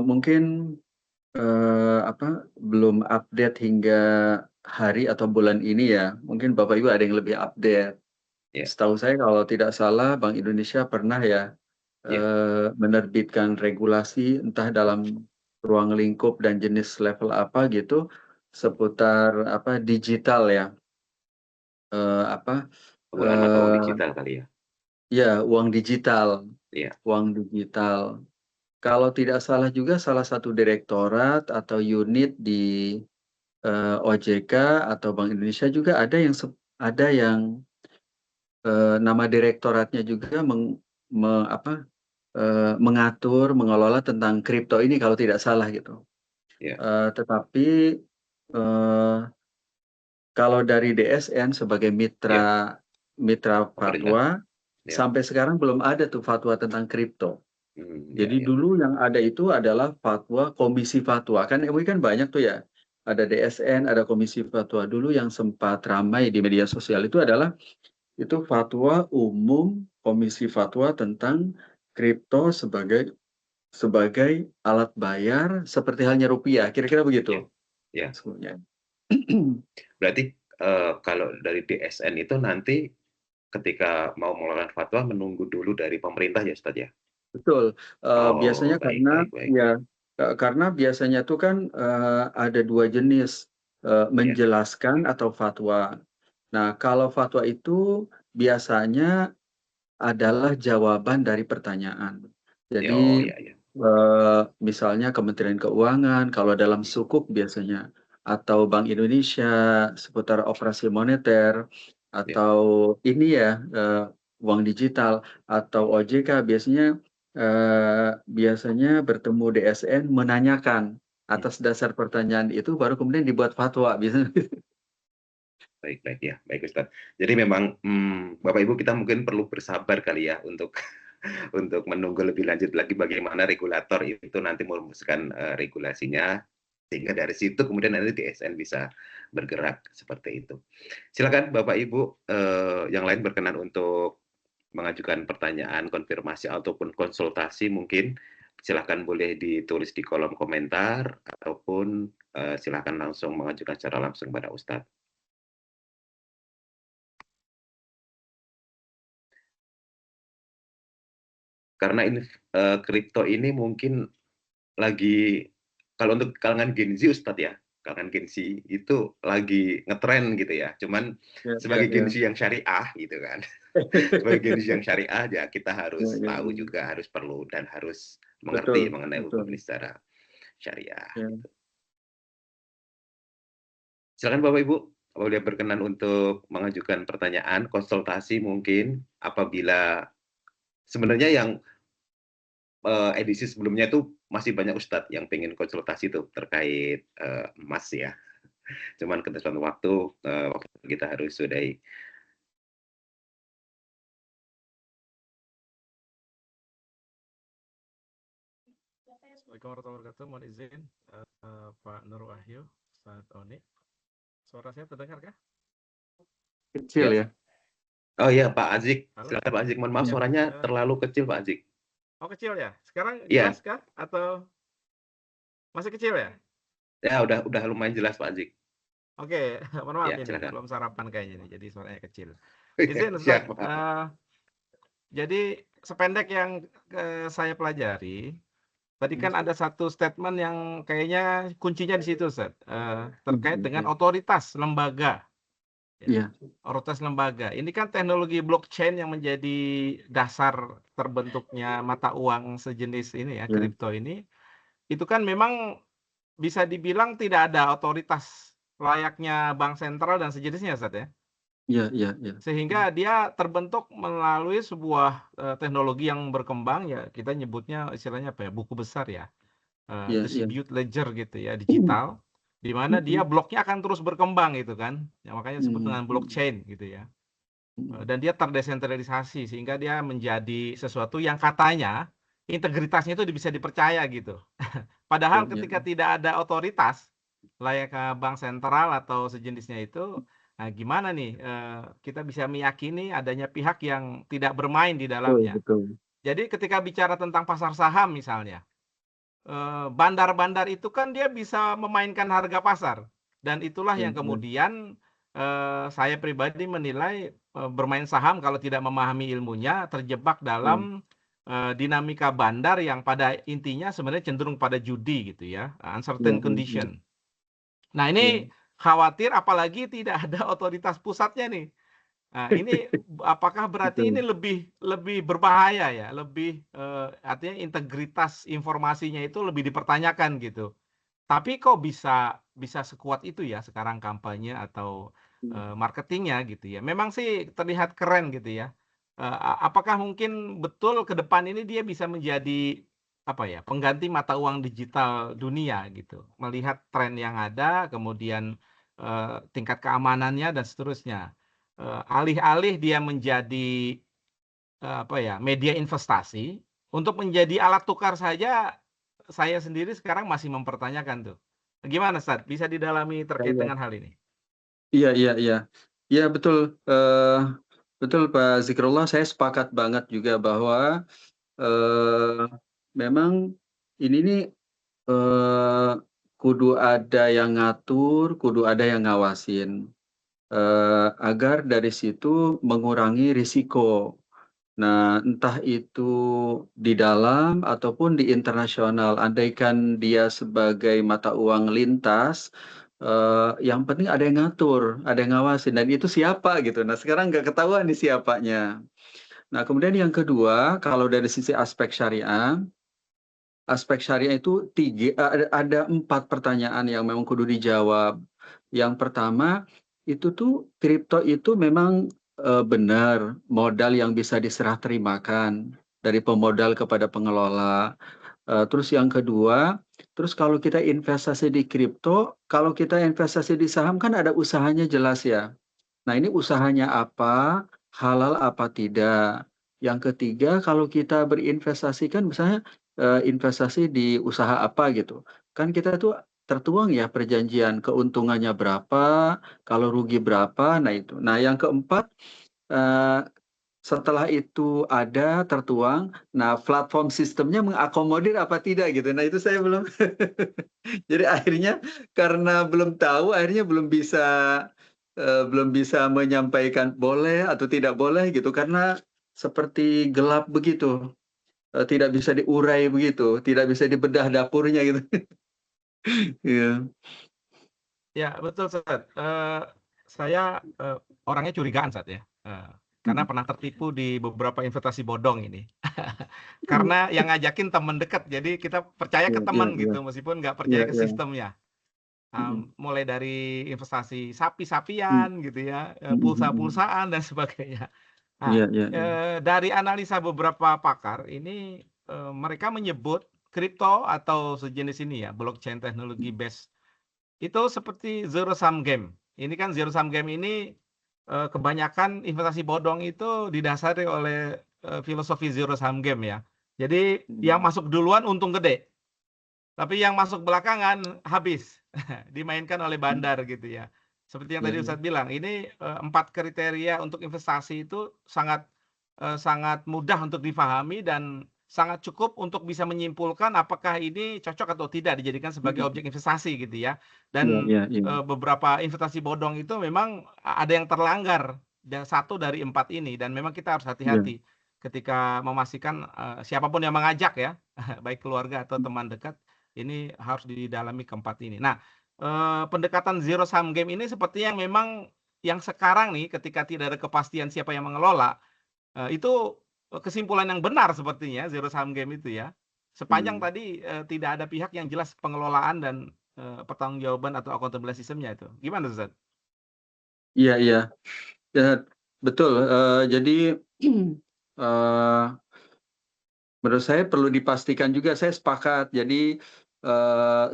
S4: mungkin belum update hingga hari atau bulan ini ya. Mungkin Bapak Ibu ada yang lebih update.
S1: Ya.
S4: Setahu saya kalau tidak salah Bank Indonesia pernah ya menerbitkan regulasi entah dalam ruang lingkup dan jenis level apa gitu seputar digital ya.
S1: Penggunaan mata uang digital kali ya.
S4: Ya, uang digital.
S1: Iya.
S4: Uang digital. Kalau tidak salah juga salah satu direktorat atau unit di OJK atau Bank Indonesia juga ada yang nama direktoratnya juga mengatur, mengelola tentang kripto ini kalau tidak salah gitu.
S1: Ya.
S4: Tetapi kalau dari DSN sebagai mitra fatwa sampai sekarang belum ada tuh fatwa tentang kripto. Jadi dulu yang ada itu adalah fatwa komisi fatwa. Kan MUI kan banyak tuh ya. Ada DSN, ada komisi fatwa. Dulu yang sempat ramai di media sosial itu adalah fatwa umum komisi fatwa tentang kripto sebagai alat bayar seperti halnya rupiah. Kira-kira begitu.
S1: Ya.
S4: Sebenarnya.
S1: Berarti kalau dari DSN itu nanti ketika mau mengeluarkan fatwa menunggu dulu dari pemerintah ya Ustaz ya?
S4: Betul. Biasanya karena biasanya tuh kan ada dua jenis menjelaskan atau fatwa. Nah, kalau fatwa itu biasanya adalah jawaban dari pertanyaan. Jadi misalnya Kementerian Keuangan kalau dalam sukuk biasanya atau Bank Indonesia seputar operasi moneter atau ini ya uang digital atau OJK biasanya bertemu DSN menanyakan atas dasar pertanyaan itu baru kemudian dibuat fatwa biasanya.
S1: Baik ya, baik Ustaz. Jadi memang Bapak Ibu kita mungkin perlu bersabar kali ya untuk menunggu lebih lanjut lagi bagaimana regulator itu nanti merumuskan regulasinya sehingga dari situ kemudian nanti DSN bisa bergerak seperti itu. Silakan Bapak Ibu yang lain berkenan untuk mengajukan pertanyaan, konfirmasi ataupun konsultasi mungkin Silakan boleh ditulis di kolom komentar ataupun silakan langsung mengajukan secara langsung pada Ustadz. Karena ini kripto ini mungkin lagi, kalau untuk kalangan Gen Z Ustadz ya, kalangan Gen Z itu lagi ngetren gitu ya. Cuman sebagai Gen Z yang syariah gitu kan, sebagai Gen Z yang syariah ya kita harus tahu juga, harus perlu dan harus mengerti mengenai hukum ini secara syariah. Gitu. Silakan Bapak Ibu, apabila berkenan untuk mengajukan pertanyaan, konsultasi mungkin apabila sebenarnya yang edisi sebelumnya itu masih banyak Ustadz yang pengen konsultasi tuh terkait emas ya. Cuman ketersediaan waktu kita harus sudahi.
S6: Assalamualaikum warahmatullahi wabarakatuh. Mohon izin Pak Nur Wahyu, Ustadz Oni. Suara saya terdengar kah?
S4: Kecil ya.
S1: Oh iya Pak Azik,
S6: Halo?
S1: silakan Pak Azik. Mohon maaf suaranya terlalu kecil Pak Azik.
S6: Oh kecil ya? Sekarang jelas kah? Atau masih kecil ya?
S1: Ya udah lumayan jelas Pak Azik.
S6: Oke, mohon maaf
S1: Ya,
S6: ini
S1: silakan.
S6: belum sarapan kayaknya nih, jadi suaranya kecil. Izin Ustaz, jadi sependek yang saya pelajari, tadi kan ada satu statement yang kayaknya kuncinya di situ Ustaz, terkait dengan otoritas lembaga.
S4: Iya.
S6: Otoritas lembaga. Ini kan teknologi blockchain yang menjadi dasar terbentuknya mata uang sejenis ini ya, kripto ini. Itu kan memang bisa dibilang tidak ada otoritas layaknya bank sentral dan sejenisnya Ustaz ya.
S4: Iya.
S6: Sehingga dia terbentuk melalui sebuah teknologi yang berkembang ya, kita nyebutnya istilahnya apa ya, buku besar ya. Distribute ledger gitu ya, digital. Di mana dia bloknya akan terus berkembang gitu kan. Ya, makanya disebut dengan blockchain gitu ya. Dan dia terdesentralisasi sehingga dia menjadi sesuatu yang katanya integritasnya itu bisa dipercaya gitu. Padahal ketika tidak ada otoritas layak bank sentral atau sejenisnya itu, nah gimana nih kita bisa meyakini adanya pihak yang tidak bermain di dalamnya.
S4: Betul.
S6: Jadi ketika bicara tentang pasar saham misalnya, bandar-bandar itu kan dia bisa memainkan harga pasar. Dan itulah yang kemudian saya pribadi menilai bermain saham kalau tidak memahami ilmunya terjebak dalam dinamika bandar yang pada intinya sebenarnya cenderung pada judi gitu ya, uncertain condition. Nah ini khawatir apalagi tidak ada otoritas pusatnya nih. Nah ini apakah berarti ini lebih berbahaya ya, lebih artinya integritas informasinya itu lebih dipertanyakan gitu. Tapi kok bisa sekuat itu ya sekarang kampanye atau marketingnya gitu ya. Memang sih terlihat keren gitu ya. Apakah mungkin betul ke depan ini dia bisa menjadi apa ya, pengganti mata uang digital dunia gitu. Melihat tren yang ada, kemudian tingkat keamanannya dan seterusnya. Alih-alih dia menjadi apa ya, media investasi, untuk menjadi alat tukar saja saya sendiri sekarang masih mempertanyakan tuh. Gimana Ustaz? Bisa didalami terkait dengan hal ini?
S4: Iya. Iya betul. Betul Pak Zikrullah, saya sepakat banget juga bahwa memang ini nih kudu ada yang ngatur, kudu ada yang ngawasin agar dari situ mengurangi risiko. Nah, entah itu di dalam ataupun di internasional, andaikan dia sebagai mata uang lintas, yang penting ada yang ngatur, ada yang ngawasin, dan itu siapa gitu. Nah, sekarang nggak ketahuan nih siapanya. Nah, kemudian yang kedua, kalau dari sisi aspek syariah itu ada 4 pertanyaan yang memang kudu dijawab. Yang pertama, itu tuh kripto itu memang benar modal yang bisa diserah terimakan dari pemodal kepada pengelola. Terus yang kedua, terus kalau kita investasi di kripto, kalau kita investasi di saham kan ada usahanya jelas ya. Nah ini usahanya apa, halal apa tidak. Yang ketiga, kalau kita berinvestasi kan misalnya investasi di usaha apa gitu. Kan kita tuh tertuang ya perjanjian keuntungannya berapa, kalau rugi berapa, nah itu. Nah yang keempat, setelah itu ada tertuang, nah platform sistemnya mengakomodir apa tidak gitu. Nah itu saya belum. Jadi akhirnya karena belum tahu, akhirnya belum bisa menyampaikan boleh atau tidak boleh gitu karena seperti gelap begitu, tidak bisa diurai begitu, tidak bisa dibedah dapurnya gitu. Iya.
S6: Ya, betul, Ustaz. Saya orangnya curigaan, Ustaz, ya. Karena pernah tertipu di beberapa investasi bodong ini. Karena yang ngajakin teman dekat, jadi kita percaya ke
S4: Iya,
S6: teman
S4: iya,
S6: gitu, meskipun nggak
S4: iya,
S6: percaya ke
S4: iya.
S6: sistemnya. Mulai dari investasi
S4: Mm,
S6: sapi-sapian gitu ya,
S4: mm, mm, mm.
S6: pulsa-pulsaan dan sebagainya. Nah,
S4: Iya, iya, iya.
S6: dari analisa beberapa pakar ini, mereka menyebut kripto atau sejenis ini ya, blockchain teknologi based itu seperti zero sum game. Ini kan zero sum game ini kebanyakan investasi bodong itu didasari oleh filosofi zero sum game ya. Jadi yang masuk duluan untung gede, tapi yang masuk belakangan habis, dimainkan oleh bandar gitu ya. Seperti yang
S4: Iya,
S6: tadi
S4: iya.
S6: Ustadz bilang, ini 4 kriteria untuk investasi itu sangat sangat mudah untuk difahami dan sangat cukup untuk bisa menyimpulkan apakah ini cocok atau tidak dijadikan sebagai objek investasi gitu ya.
S4: Iya,
S6: Dan
S4: iya, iya.
S6: beberapa investasi bodong itu memang ada yang terlanggar dan 1 dari 4 ini dan memang kita harus
S4: Iya.
S6: hati-hati ketika memastikan siapapun yang mengajak ya, baik keluarga atau teman dekat, ini harus didalami keempat ini. Nah, pendekatan zero sum game ini seperti yang memang yang sekarang nih ketika tidak ada kepastian siapa yang mengelola, itu kesimpulan yang benar sepertinya zero sum game itu ya. Sepanjang tadi tidak ada pihak yang jelas pengelolaan dan pertanggungjawaban atau accountability sistemnya itu. Gimana Ustaz?
S4: Iya, iya. Ya, betul. Jadi eh, menurut saya perlu dipastikan juga, saya sepakat. Jadi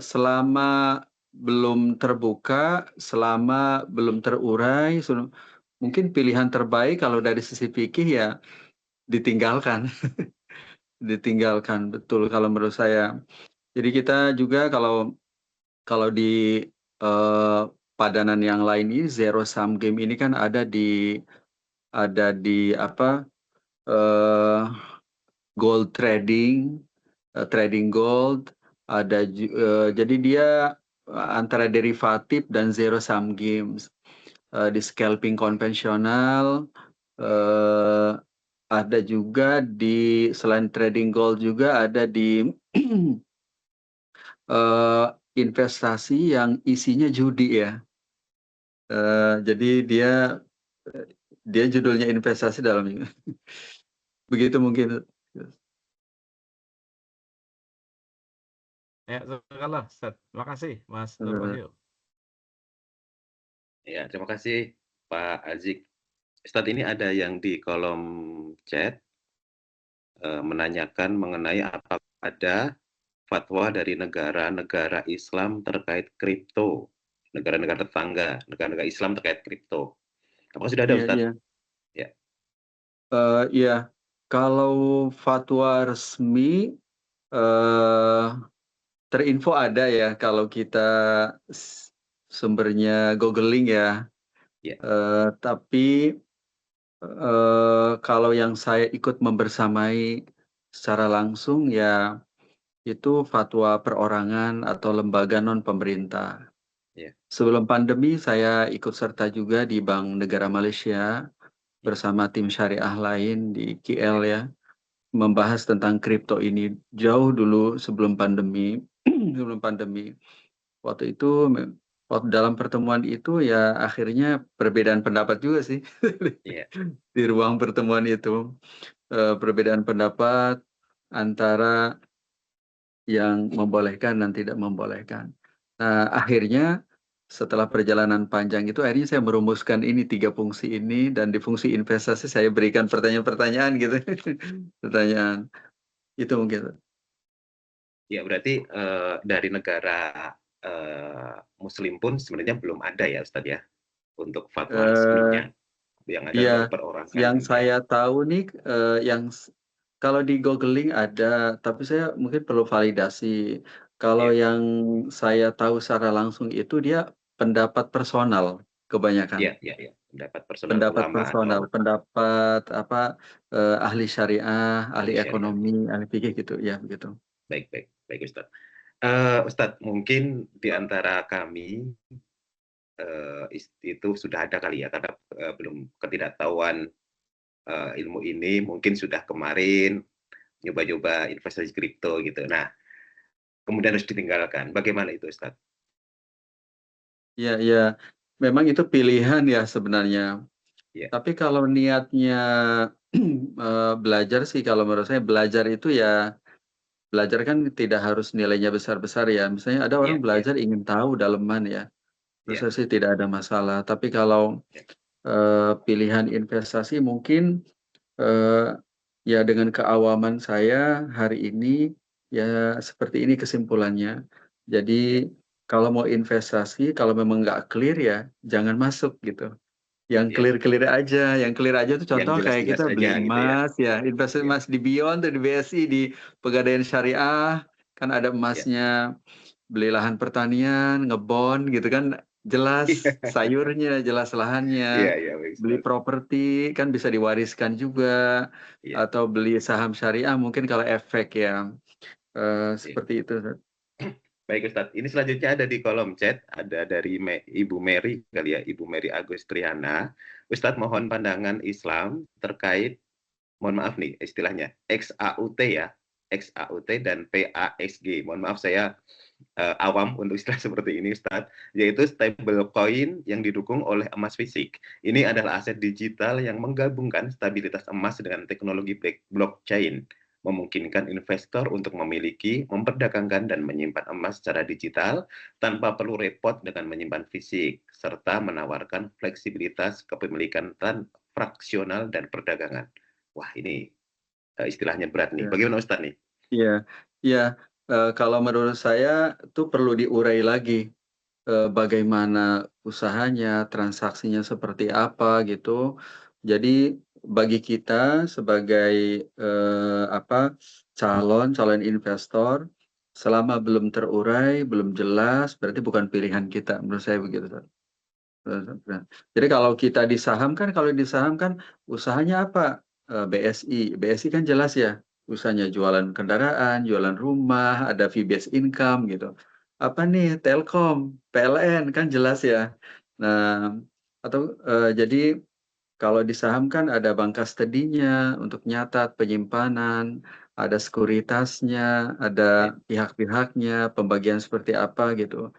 S4: selama belum terbuka, selama belum terurai, mungkin pilihan terbaik kalau dari sisi fikih ya ditinggalkan. Ditinggalkan, betul kalau menurut saya. Jadi kita juga kalau di padanan yang lain ini zero sum game ini kan ada di apa gold trading, trading gold, jadi dia antara derivatif dan zero sum games. Di scalping konvensional, ada juga selain trading gold juga ada di investasi yang isinya judi ya. Jadi dia judulnya investasi dalam begitu mungkin.
S6: Ya, jazakallah Ustaz. Terima kasih Mas Nur Wahyu.
S1: Ya, terima kasih Pak Azik. Ustadz, ini ada yang di kolom chat menanyakan mengenai apakah ada fatwa dari negara-negara Islam terkait kripto, negara-negara tetangga, negara-negara Islam terkait kripto. Apakah sudah ada,
S4: Iya,
S1: Ustadz?
S4: iya.
S1: Ya.
S4: Iya, kalau fatwa resmi terinfo ada ya kalau kita sumbernya googling ya.
S1: Ya.
S4: Tapi kalau yang saya ikut membersamai secara langsung ya itu fatwa perorangan atau lembaga non pemerintah.
S1: Ya.
S4: Sebelum pandemi saya ikut serta juga di Bank Negara Malaysia bersama tim syariah lain di KL ya, membahas tentang kripto ini jauh dulu sebelum pandemi. Sebelum pandemi. Waktu itu dalam pertemuan itu ya akhirnya perbedaan pendapat juga sih.
S1: Ya.
S4: Di ruang pertemuan itu perbedaan pendapat antara yang membolehkan dan tidak membolehkan. Nah, akhirnya setelah perjalanan panjang itu akhirnya saya merumuskan ini 3 fungsi ini dan di fungsi investasi saya berikan pertanyaan-pertanyaan gitu. Pertanyaan. Itu mungkin.
S1: Ya, berarti dari negara Muslim pun sebenarnya belum ada ya, Ustadz ya, untuk fatwa resminya. Yang ada
S4: Iya,
S1: baru perorangan.
S4: yang saya tahu nih, kalau di googling ada, tapi saya mungkin perlu validasi. Kalau yang saya tahu secara langsung itu dia pendapat personal kebanyakan.
S1: Iya. pendapat personal
S4: pendapat
S1: ulama
S4: personal,
S1: atau
S4: pendapat ahli syariah, ahli
S1: ahli syariah.
S4: ekonomi, ahli fikih gitu, ya begitu.
S1: Baik, baik, baik Ustadz. Ustadz, mungkin di antara kami itu sudah ada kali ya, karena belum ketidaktahuan ilmu ini, mungkin sudah kemarin nyoba-nyoba investasi kripto gitu. Nah, kemudian harus ditinggalkan. Bagaimana itu, Ustadz?
S4: Ya, ya, memang itu pilihan ya sebenarnya.
S1: Ya.
S4: Tapi kalau niatnya belajar sih, kalau menurut saya belajar itu ya, belajar kan tidak harus nilainya besar-besar ya. Misalnya ada orang
S1: Ya,
S4: belajar ingin tahu daleman ya, terus
S1: ya,
S4: sih tidak ada masalah. Tapi kalau
S1: ya,
S4: pilihan investasi mungkin ya dengan keawaman saya hari ini ya seperti ini kesimpulannya.
S1: ya,
S4: Jadi kalau mau investasi, kalau memang nggak clear ya jangan masuk gitu. Yang
S1: ya.
S4: clear-clear aja, yang clear aja tuh
S1: Yang
S4: contoh kayak
S1: jelas-jelas
S4: kita
S1: aja
S4: beli
S1: gitu ya.
S4: emas ya, investasi
S1: Ya,
S4: emas di Beyond atau di BSI, di Pegadaian Syariah, kan ada
S1: ya.
S4: emasnya, beli lahan pertanian, ngebond gitu kan, jelas sayurnya, jelas
S1: Iya,
S4: lahannya,
S1: iya, baik,
S4: beli
S1: Ustadz.
S4: properti kan bisa diwariskan juga,
S1: Iya,
S4: atau beli saham syariah mungkin kalau efek ya,
S1: iya.
S4: seperti itu.
S1: Baik Ustadz, ini selanjutnya ada di kolom chat, ada dari Ibu Mary kali ya, Ibu Mary Agustriana. Ustadz mohon pandangan Islam terkait, mohon maaf nih istilahnya, XAUT ya, XAUT dan PASG. Mohon maaf saya awam untuk istilah seperti ini Ustadz, yaitu stable coin yang didukung oleh emas fisik. Ini adalah aset digital yang menggabungkan stabilitas emas dengan teknologi blockchain, memungkinkan investor untuk memiliki, memperdagangkan, dan menyimpan emas secara digital tanpa perlu repot dengan menyimpan fisik, serta menawarkan fleksibilitas kepemilikan fraksional dan perdagangan. Wah, ini istilahnya berat nih.
S4: Ya.
S1: Bagaimana Ustadz nih?
S4: Iya, iya. Kalau menurut saya itu perlu diurai lagi bagaimana usahanya, transaksinya seperti apa gitu. Jadi bagi kita sebagai calon investor, selama belum terurai, belum jelas, berarti bukan pilihan kita. Menurut saya begitu. Jadi kalau kita di saham kan, usahanya apa? BSI kan jelas ya, usahanya jualan kendaraan, jualan rumah, ada fee based income gitu. Apa nih Telkom, PLN kan jelas ya. Nah, atau jadi kalau di saham kan ada bank custody-nya untuk nyatat penyimpanan, ada sekuritasnya, ada pihak-pihaknya, pembagian seperti apa gitu.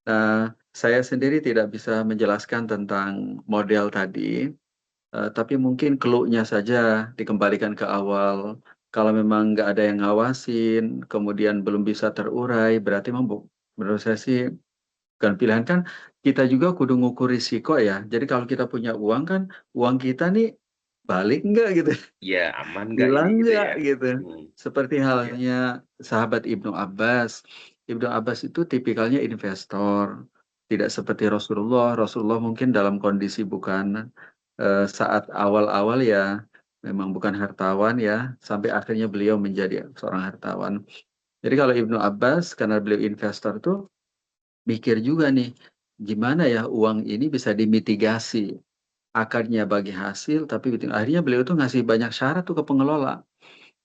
S4: Nah, saya sendiri tidak bisa menjelaskan tentang model tadi, tapi mungkin clue-nya saja dikembalikan ke awal. Kalau memang nggak ada yang ngawasin, kemudian belum bisa terurai, berarti menurut saya sih bukan pilihan. Kan kita juga kudu ngukur risiko ya. Jadi kalau kita punya uang kan, uang kita nih balik nggak gitu,
S1: Ya, aman nggak ini
S4: hilang
S1: gitu
S4: nggak
S1: ya?
S4: gitu. Seperti
S1: Ya,
S4: halnya sahabat Ibnu Abbas. Ibnu Abbas itu tipikalnya investor, tidak seperti Rasulullah. Rasulullah mungkin dalam kondisi bukan saat awal-awal ya, memang bukan hartawan ya, sampai akhirnya beliau menjadi seorang hartawan. Jadi kalau Ibnu Abbas karena beliau investor tuh mikir juga nih, gimana ya uang ini bisa dimitigasi, akarnya bagi hasil, tapi akhirnya beliau tuh ngasih banyak syarat tuh ke pengelola.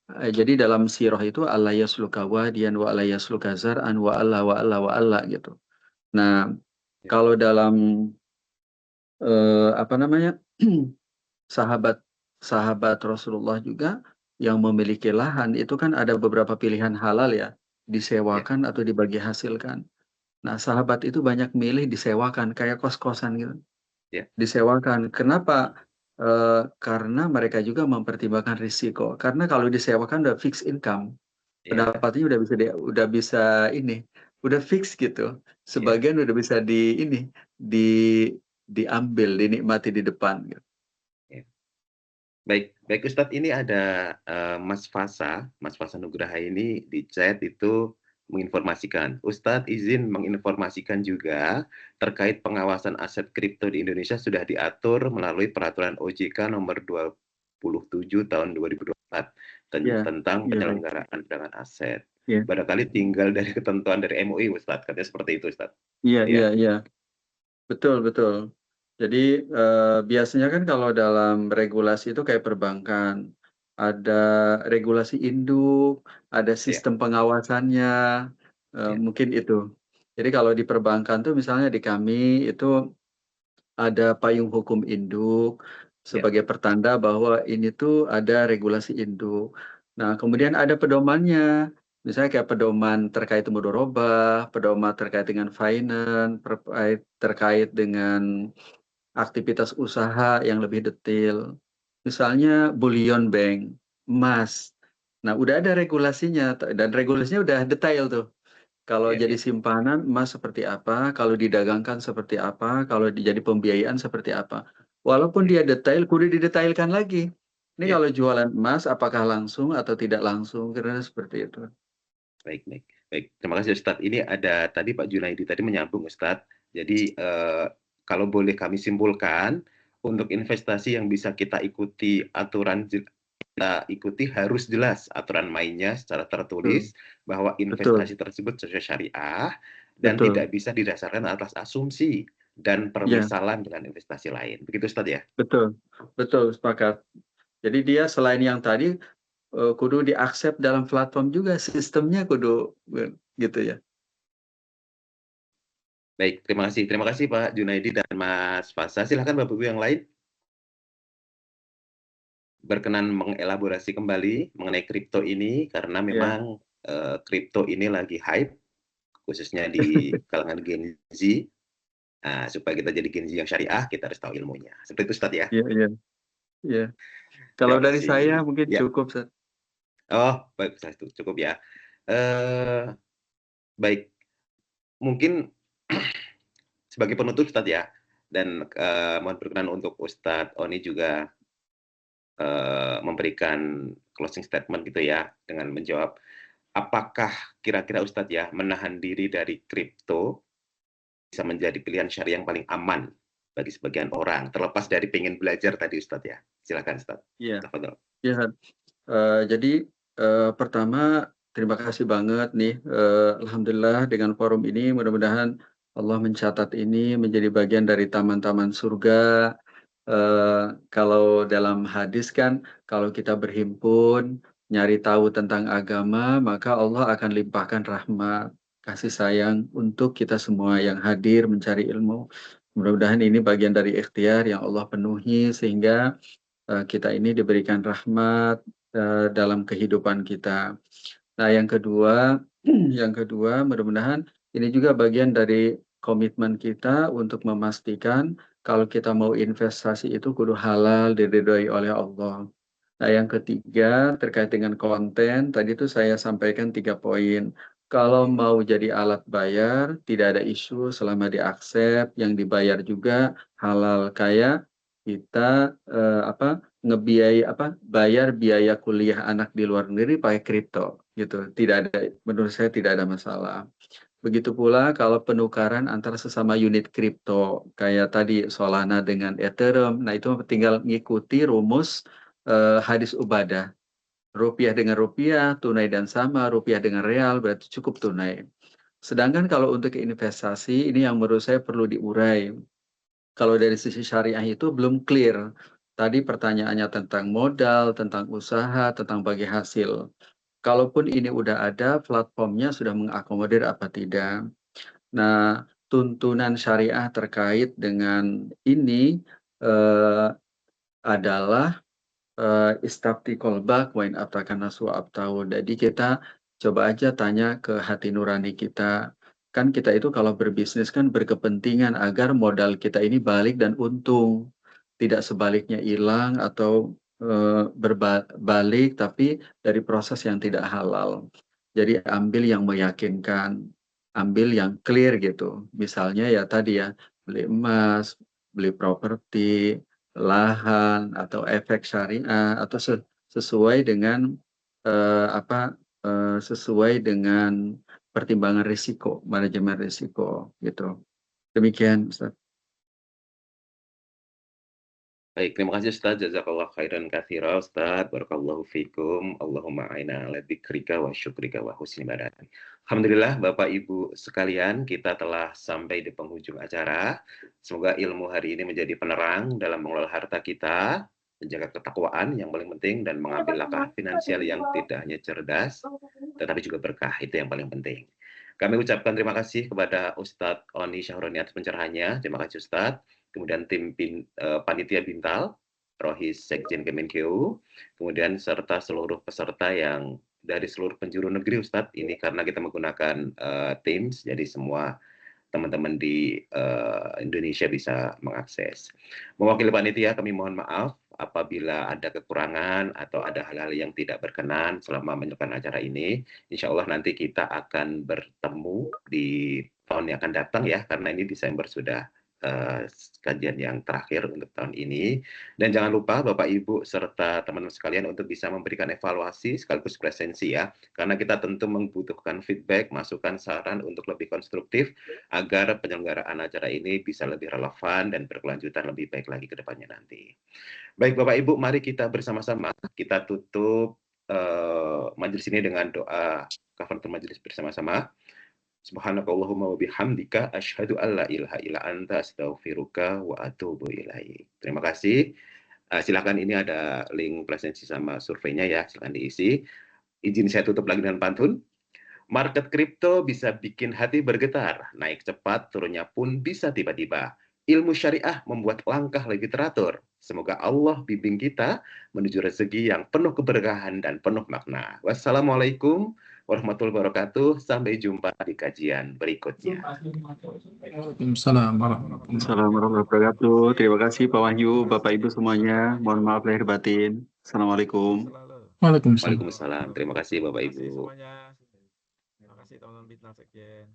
S4: Jadi dalam sirah itu alla yasluka wadiyan wa alla yasluka zar'an wa alla gitu. Nah,
S1: ya,
S4: kalau dalam apa namanya? sahabat sahabat Rasulullah juga yang memiliki lahan itu kan ada beberapa pilihan halal ya,
S1: ya,
S4: disewakan atau dibagi hasilkan. Nah, sahabat itu banyak milih disewakan kayak kos-kosan gitu.
S1: ya,
S4: Disewakan. Kenapa? Karena mereka juga mempertimbangkan risiko. Karena kalau disewakan udah fixed income,
S1: ya,
S4: pendapatnya udah bisa ini, udah fix gitu.
S1: ya,
S4: Sebagian udah bisa di diambil, dinikmati di depan gitu.
S1: ya. Baik, baik Ustadz, ini ada Mas Fasa Nugraha ini di chat itu menginformasikan. Ustadz izin menginformasikan juga terkait pengawasan aset kripto di Indonesia sudah diatur melalui peraturan OJK nomor 27 tahun 2024
S4: Ya,
S1: tentang
S4: iya baik.
S1: penyelenggaraan perdagangan aset.
S4: Ya,
S1: Barangkali tinggal dari ketentuan dari MUI, Ustadz, katanya seperti itu, Ustadz.
S4: iya,
S1: Ya,
S4: iya, iya. Betul, betul. Jadi biasanya kan kalau dalam regulasi itu kayak perbankan, ada regulasi induk, ada
S1: Ya,
S4: sistem pengawasannya,
S1: ya,
S4: mungkin itu. Jadi kalau di perbankan tuh misalnya di kami itu ada payung hukum induk
S1: ya,
S4: sebagai pertanda bahwa ini tuh ada regulasi induk. Nah, kemudian ada pedomannya. Misalnya kayak pedoman terkait mudharabah, pedoman terkait dengan finance, terkait dengan aktivitas usaha yang lebih detail. Misalnya bullion bank, emas. Nah, udah ada regulasinya dan regulasinya udah detail tuh. Kalau
S1: ya,
S4: jadi
S1: ya,
S4: simpanan emas seperti apa, kalau didagangkan seperti apa, kalau jadi pembiayaan seperti apa. Walaupun
S1: ya,
S4: dia detail, kudu didetailkan lagi. Ini
S1: ya.
S4: kalau jualan emas apakah langsung atau tidak langsung, kira-kira seperti itu.
S1: Baik, baik, baik. Terima kasih Ustadz. Ini ada tadi Pak Junaidi tadi menyambung Ustadz. Jadi kalau boleh kami simpulkan, untuk investasi yang bisa kita ikuti kita ikuti harus jelas aturan mainnya secara
S4: Betul,
S1: tertulis bahwa
S4: betul,
S1: investasi tersebut sesuai syariah dan
S4: betul.
S1: tidak bisa didasarkan atas asumsi dan
S4: Ya,
S1: permisalan dengan investasi lain. Begitu Ustadz ya?
S4: betul, betul, sepakat. Jadi dia selain yang tadi, kudu diaksep dalam platform juga, sistemnya kudu gitu ya.
S1: Baik, terima kasih. Terima kasih Pak Junaidi dan Mas Fasa. Silakan Bapak Ibu yang lain berkenan mengelaborasi kembali mengenai kripto ini karena
S4: Ya,
S1: memang kripto ini lagi hype khususnya di kalangan Gen Z. Nah, supaya kita jadi Gen Z yang syariah, kita harus tahu ilmunya. Seperti itu, Ustadz ya.
S4: iya, iya, iya. Kalau
S1: Terima
S4: dari saya
S1: kasih.
S4: mungkin
S1: Ya,
S4: cukup, Seth.
S1: oh baik, Ustadz, cukup ya. Eh, baik, mungkin sebagai penutup, Ustadz ya, dan mohon berkenan untuk Ustadz Oni juga memberikan closing statement gitu ya, dengan menjawab apakah kira-kira Ustadz ya menahan diri dari kripto bisa menjadi pilihan syariah yang paling aman bagi sebagian orang, terlepas dari pengen belajar tadi Ustadz ya. Silakan Ustadz.
S4: Iya,
S1: Tafadhol.
S4: iya. Jadi pertama terima kasih banget nih, alhamdulillah dengan forum ini mudah-mudahan Allah mencatat ini menjadi bagian dari taman-taman surga. Kalau dalam hadis kan kalau kita berhimpun nyari tahu tentang agama maka Allah akan limpahkan rahmat kasih sayang untuk kita semua yang hadir mencari ilmu. Mudah-mudahan ini bagian dari ikhtiar yang Allah penuhi sehingga kita ini diberikan rahmat dalam kehidupan kita. Nah, yang kedua, yang kedua, mudah-mudahan ini juga bagian dari komitmen kita untuk memastikan kalau kita mau investasi itu kudu halal, diridhoi oleh Allah. Nah, yang ketiga terkait dengan konten, tadi itu saya sampaikan 3 poin. Kalau mau jadi alat bayar, tidak ada isu selama diaksep, yang dibayar juga halal kayak kita bayar biaya kuliah anak di luar negeri pakai kripto gitu. Tidak ada, menurut saya tidak ada masalah. Begitu pula kalau penukaran antara sesama unit kripto kayak tadi Solana dengan Ethereum, nah itu tinggal mengikuti rumus hadis Ubadah. Rupiah dengan rupiah, tunai dan sama, rupiah dengan real berarti cukup tunai. Sedangkan kalau untuk investasi ini yang menurut saya perlu diurai. Kalau dari sisi syariah itu belum clear. Tadi pertanyaannya tentang modal, tentang usaha, tentang bagi hasil. Kalaupun ini udah ada, platformnya sudah mengakomodir apa tidak. Nah, tuntunan syariah terkait dengan ini eh, adalah istafti kolbak wain abtakan nasu abtahu. Jadi kita coba aja tanya ke hati nurani kita. Kan kita itu kalau berbisnis kan berkepentingan agar modal kita ini balik dan untung. Tidak sebaliknya hilang atau berbalik tapi dari proses yang tidak halal. Jadi ambil yang meyakinkan, ambil yang clear gitu. Misalnya ya tadi ya, beli emas, beli properti, lahan atau efek syariah atau sesuai dengan sesuai dengan pertimbangan risiko, manajemen risiko gitu. Demikian Ustaz.
S1: Baik, terima kasih Ustaz. Jazakallah khairan katsira Ustaz. Barakallahu fikum. Allahumma aina ala dzikrika wa syukrika wa husni ibadatik. Alhamdulillah Bapak Ibu sekalian, kita telah sampai di penghujung acara. Semoga ilmu hari ini menjadi penerang dalam mengelola harta kita, menjaga ketakwaan yang paling penting, dan mengambil langkah finansial yang tidak hanya cerdas, tetapi juga berkah. Itu yang paling penting. Kami ucapkan terima kasih kepada Ustadz Oni Syahroni atas pencerahannya. Terima kasih Ustadz. Kemudian tim panitia Bintal, Rohis Sekjen Kemenkeu, kemudian serta seluruh peserta yang dari seluruh penjuru negeri Ustadz. Ini karena kita menggunakan Teams, jadi semua teman-teman di Indonesia bisa mengakses. Mewakili panitia, kami mohon maaf apabila ada kekurangan atau ada hal-hal yang tidak berkenan selama menyelenggarakan acara ini. Insya Allah nanti kita akan bertemu di tahun yang akan datang ya, karena ini Desember sudah kajian yang terakhir untuk tahun ini. Dan jangan lupa Bapak Ibu serta teman-teman sekalian untuk bisa memberikan evaluasi sekaligus presensi ya, karena kita tentu membutuhkan feedback, masukan, saran untuk lebih konstruktif agar penyelenggaraan acara ini bisa lebih relevan dan berkelanjutan lebih baik lagi ke depannya nanti. Baik Bapak Ibu, mari kita bersama-sama kita tutup majelis ini dengan doa kafaratul majelis bersama-sama. Subhanakallahumma wa bihamdika asyhadu alla ilaha illa anta astaghfiruka wa atubu ilaik. Terima kasih. Silakan, ini ada link presensi sama surveinya ya, silakan diisi. Izin saya tutup lagi dengan pantun. Market kripto bisa bikin hati bergetar, naik cepat, turunnya pun bisa tiba-tiba. Ilmu syariah membuat langkah lebih teratur. Semoga Allah bimbing kita menuju rezeki yang penuh keberkahan dan penuh makna. Wassalamualaikum warahmatullahi wabarakatuh. Sampai jumpa di kajian berikutnya.
S4: Waalaikumsalam warahmatullahi wabarakatuh. Terima kasih Pak Wahyu, Bapak Ibu semuanya. Mohon maaf lahir batin. Assalamualaikum.
S3: Waalaikumsalam.
S1: Waalaikumsalam. Terima kasih Bapak
S6: Terima kasih
S1: Ibu.
S6: semuanya. Terima kasih teman-teman Bintang Sekjen.